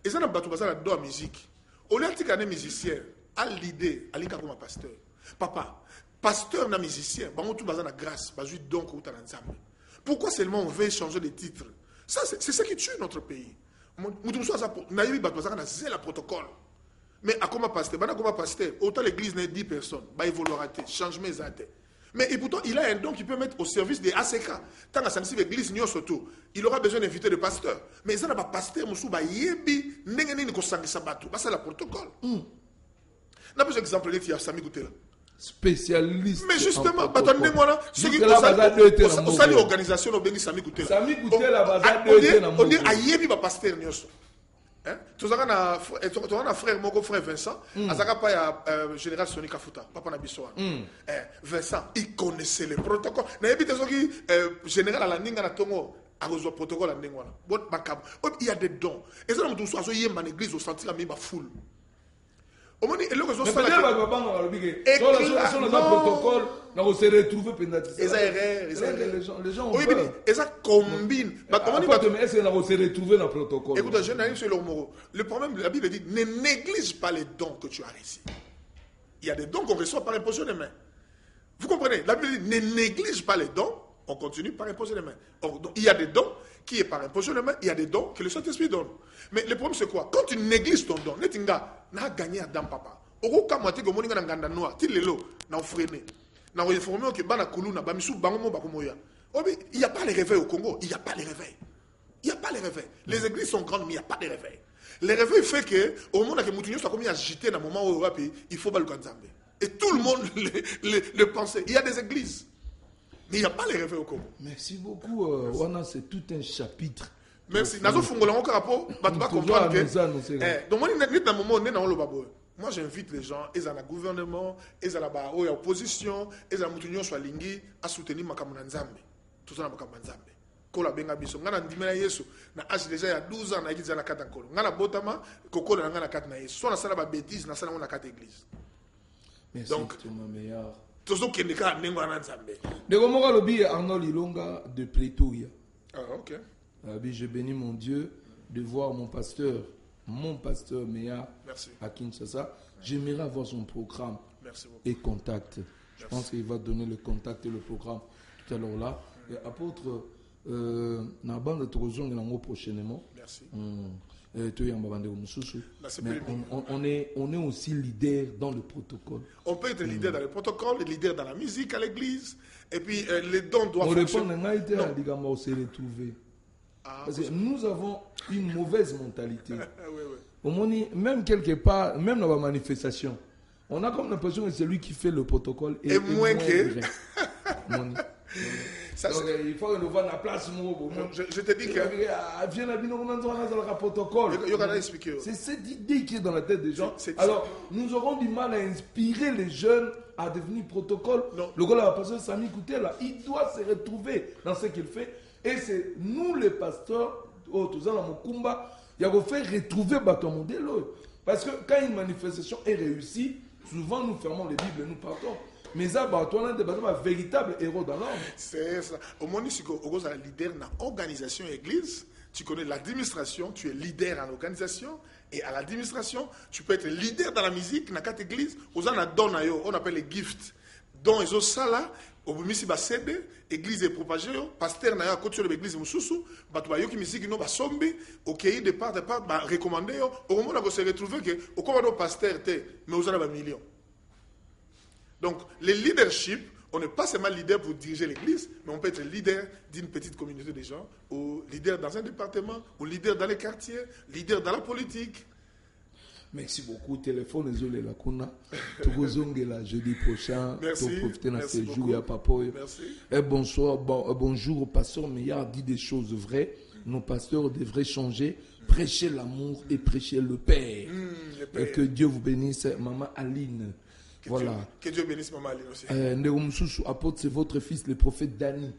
et ça n'a pas tout passé dans la musique. On est un musicien, à l'idée, à l'idée comme pasteur. Papa, pasteur n'a musicien, on tout basé dans la grâce, basé donc au talent. Pourquoi seulement on veut changer les titres? Ça, c'est ça qui tue notre pays. Nous sommes ça pour naïvi, c'est le protocole. Mais à comment pasteur, autant l'église n'est 10 personnes, il va le rater, changement exact. Mais et pourtant, il a un don qui peut mettre au service des ACK. Tant que ça ne l'église n'y surtout, il aura besoin d'inviter des pasteurs. Mais ça n'a pas pasteur, monsieur, yebi, n'engeni ko sangi sabatu. C'est le protocole. N'a pas exemple là, il y a Sami Goutela. Spécialiste. Mais justement, ceux qui ont une organisation, on a Sami Goutela. Sami Goutela, on dit à yebi ba pasteur nyoso. Tu as un frère, mon frère Vincent, Azaka pas général Sony Kafuta, papa Nabisoa. Vincent, il connaissait les protocoles. Général à la Ninga na Tongo, a reçu le protocole à Ningwana. Il y a des dons. Et ça, nous sommes en église au senti la même foule. Mais peut-être que protocole, on se retrouve les gens ont peur. Et ça combine. Est-ce qu'on se retrouve dans le protocole? Écoute, je n'ai sur le problème, la Bible dit, ne néglige pas les dons que tu as reçus. Il y a des dons qu'on reçoit par imposition des mains. Vous comprenez? La Bible dit, ne néglige pas les dons, on continue par imposer les mains. Donc, il y a des dons qui est par imposition des mains, il y a des dons que le Saint-Esprit donne. Mais le problème c'est quoi? Quand tu négliges ton don, Netinga n'a gagné à dame papa. Au cas où tu as gagné à ganda noir, tu l'es là, n'a freiné. N'a informé que bana kuluna, bamisu bangomo bakomoya. Il n'y a pas les réveils au Congo, il n'y a pas les réveils. Il n'y a pas les réveils. Les églises sont grandes, mais il n'y a pas de réveils. Les réveils fait que au moment où Moutinho soit comme agité dans le moment où il faut le Kanzambe. Et tout le monde le pensait. Il y a des églises. Mais il n'y a pas les réveils au Congo. Merci beaucoup. Wana, c'est tout un chapitre. Merci. Nazo Fungola encore rapport, tu vas comprendre que. Donc moi j'invite les gens, ils ont le gouvernement, ils ont l'opposition, ils ont Moutinho soit lingui à soutenir Makamuna Nzambe. Tout ça na Makamuna Nzambe. Kola benga biso ngana ndimela Yesu na âge déjà il y a 12 ans na ikiza na kata nkolo. Ngana botama kokola ngana kata na Yesu. So na sala ba bêtise na sala na kata église. Merci. Donc tu m'as meilleur. De Gomora Lobi Arnold Ilonga de Pretoria. Ah, ok. Je bénis mon Dieu de voir mon pasteur Meya à Kinshasa. J'aimerais avoir son programme et contact. Je pense qu'il va donner le contact et le programme tout à l'heure là. Et apôtre, na bande de prochainement. Merci. Mais on est aussi leader dans le protocole. On peut être leader dans le protocole, leader dans la musique à l'église, et puis les dons doivent fonctionner. On s'est retrouvé. Parce que nous avons une mauvaise mentalité. Même quelque part, même dans la manifestation, on a comme l'impression que c'est lui qui fait le protocole et moins que. Ça, donc, il faut que nous voyons la place. Je te dis que. C'est cette idée qui est dans la tête des gens. Alors, nous aurons du mal à inspirer les jeunes à devenir protocole. Le gars, la pasteur Sami Koutela, il doit se retrouver dans ce qu'il fait. Et c'est nous, les pasteurs, tous dans Mokumba, Il y a faire retrouver ton modèle. Parce que quand une manifestation est réussie, souvent nous fermons les Bibles et nous partons. Mais ça, on a des véritables héros dans l'ordre. C'est ça. Au moment où tu es leader dans l'organisation église, tu connais l'administration, tu es leader en organisation. Et à l'administration, tu peux être leader dans la musique, dans quatre églises. On appelle les gifts. Donc, ils ont ça là. Au ministère va céder, l'église est propagée, pasteur n'a pas de l'église mususu, batubayo qui musique no ba sombe, ok de part ba recommander au moment où on se retrouve que au comme pasteur mais aux a millions. Donc, le leadership, on n'est pas seulement leader pour diriger l'église, mais on peut être leader d'une petite communauté de gens, ou leader dans un département, ou leader dans les quartiers, leader dans la politique. Merci beaucoup. Téléphone, désolé, la kuna. Tout jeudi prochain. Merci. Pour profiter de Merci ces beaucoup. jours, papoy. Merci. Et bonsoir, bonjour au pasteur Meillard dit des choses vraies. Nos pasteurs devraient changer, prêcher l'amour et prêcher le Père. Le Père. Et que Dieu vous bénisse, Maman Aline. Voilà. Que Dieu bénisse Maman Aline aussi. Ndegomsusu apôtre, c'est votre fils, le prophète Dani.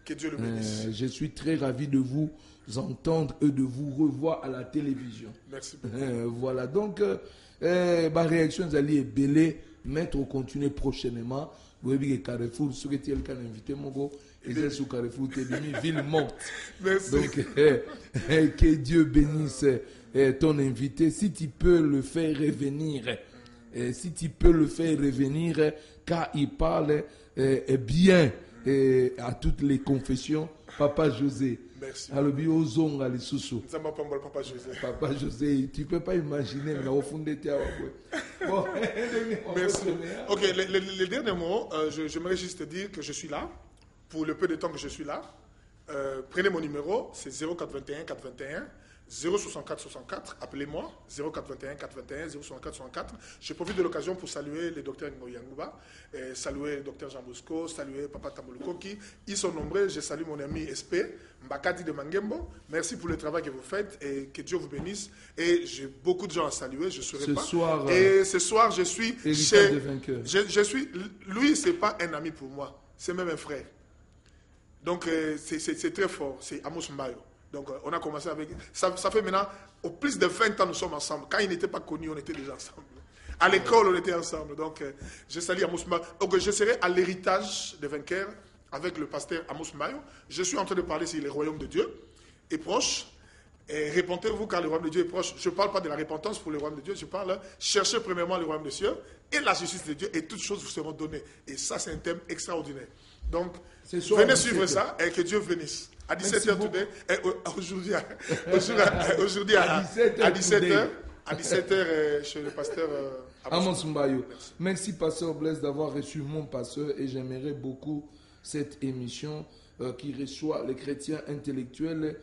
Que Dieu le bénisse. Je suis très ravi de vous entendre et de vous revoir à la télévision. Merci beaucoup. Voilà, donc, ma réaction est belle. Maître, continuer prochainement. Vous voyez que Carrefour, ce que tu as invité, mon gars, et c'est sous Carrefour, tu es ville morte. Merci. Donc, que Dieu bénisse ton invité. Si tu peux le faire revenir, car il parle bien à toutes les confessions, Papa José. Merci. Alors, biozong ali susu. Papa José. Papa José, tu peux pas imaginer, mais au fond de terre. Bon, merci. Ok, les derniers mots, j'aimerais juste te dire que je suis là, pour le peu de temps que je suis là. Prenez mon numéro, c'est 0421 421 064 64. Appelez-moi, 0421 421 064 64. Je profite de l'occasion pour saluer le docteur Ngoyangouba, saluer le docteur Jean Bosco, saluer Papa Tamolukoki. Ils sont nombreux. Je salue mon ami SP, Mbakadi de Mangembo. Merci pour le travail que vous faites et que Dieu vous bénisse. Et j'ai beaucoup de gens à saluer, je ne saurais pas. Et ce soir, je suis chez... Je suis... Lui, ce n'est pas un ami pour moi, c'est même un frère. Donc, c'est très fort. C'est Amos Mbayo. Donc, on a commencé avec... Ça fait maintenant, au plus de 20 ans, nous sommes ensemble. Quand il n'était pas connu, on était déjà ensemble. À l'école, on était ensemble. Donc, je salue Amos Mbayo. Donc, je serai à l'héritage des vainqueurs avec le pasteur Amos Mbayo. Je suis en train de parler sur le royaume de Dieu est proche. Et répentez-vous car le royaume de Dieu est proche. Je ne parle pas de la repentance pour le royaume de Dieu. Je parle, cherchez premièrement le royaume de Dieu et la justice de Dieu et toutes choses vous seront données. Et ça, c'est un thème extraordinaire. Donc, venez suivre ça et que Dieu bénisse. À 17h today, aujourd'hui à 17h chez le pasteur Amos Mbayo. Merci pasteur Blaise d'avoir reçu mon pasteur et j'aimerais beaucoup cette émission qui reçoit les chrétiens intellectuels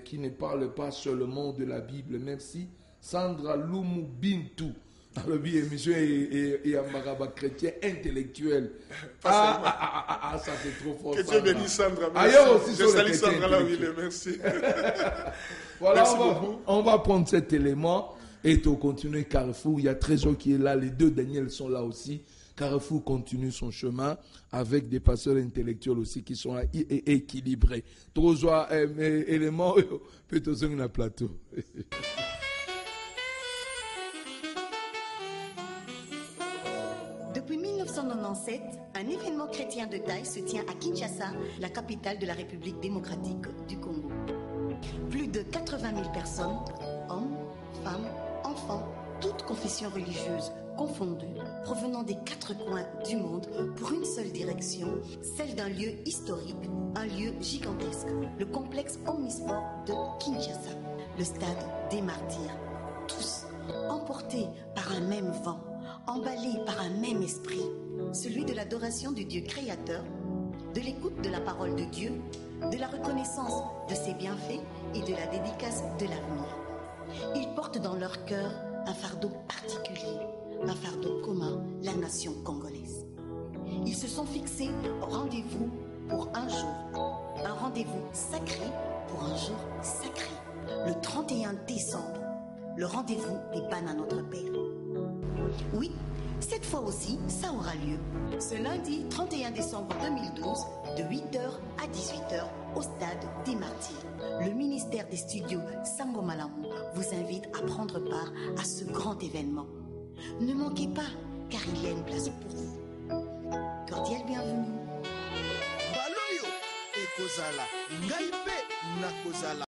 qui ne parlent pas seulement de la Bible. Merci Sandra Lumu Bintou. Alors, bien, émission et un maraba chrétien intellectuel. Ça c'est trop fort. Que Dieu bénisse Sandra. Ailleurs aussi, je salue Sandra là où il est. Merci. Voilà, merci on va prendre cet élément et on continue Carrefour. Il y a Trésor qui est là, les deux Daniel sont là aussi. Carrefour continue son chemin avec des pasteurs intellectuels aussi qui sont là et équilibrés. Trésor, élément, peut-être sur un plateau. Depuis 1997, un événement chrétien de taille se tient à Kinshasa, la capitale de la République démocratique du Congo. Plus de 80 000 personnes, hommes, femmes, enfants, toutes confessions religieuses confondues, provenant des quatre coins du monde pour une seule direction, celle d'un lieu historique, un lieu gigantesque, le complexe omnisport de Kinshasa, le stade des martyrs. Tous emportés par un même vent, emballés par un même esprit, celui de l'adoration du Dieu créateur, de l'écoute de la parole de Dieu, de la reconnaissance de ses bienfaits et de la dédicace de l'avenir. Ils portent dans leur cœur un fardeau particulier, un fardeau commun, la nation congolaise. Ils se sont fixés rendez-vous pour un jour, un rendez-vous sacré pour un jour sacré, le 31 décembre, le rendez-vous des pannes à notre Père. Oui, Cette fois aussi, ça aura lieu. Ce lundi 31 décembre 2012, de 8h à 18h, au stade des Martyrs. Le ministère des Studios Sango Malamu vous invite à prendre part à ce grand événement. Ne manquez pas, car il y a une place pour vous. Cordial bienvenue. Baloyo ekozala, ngaipe nakozala.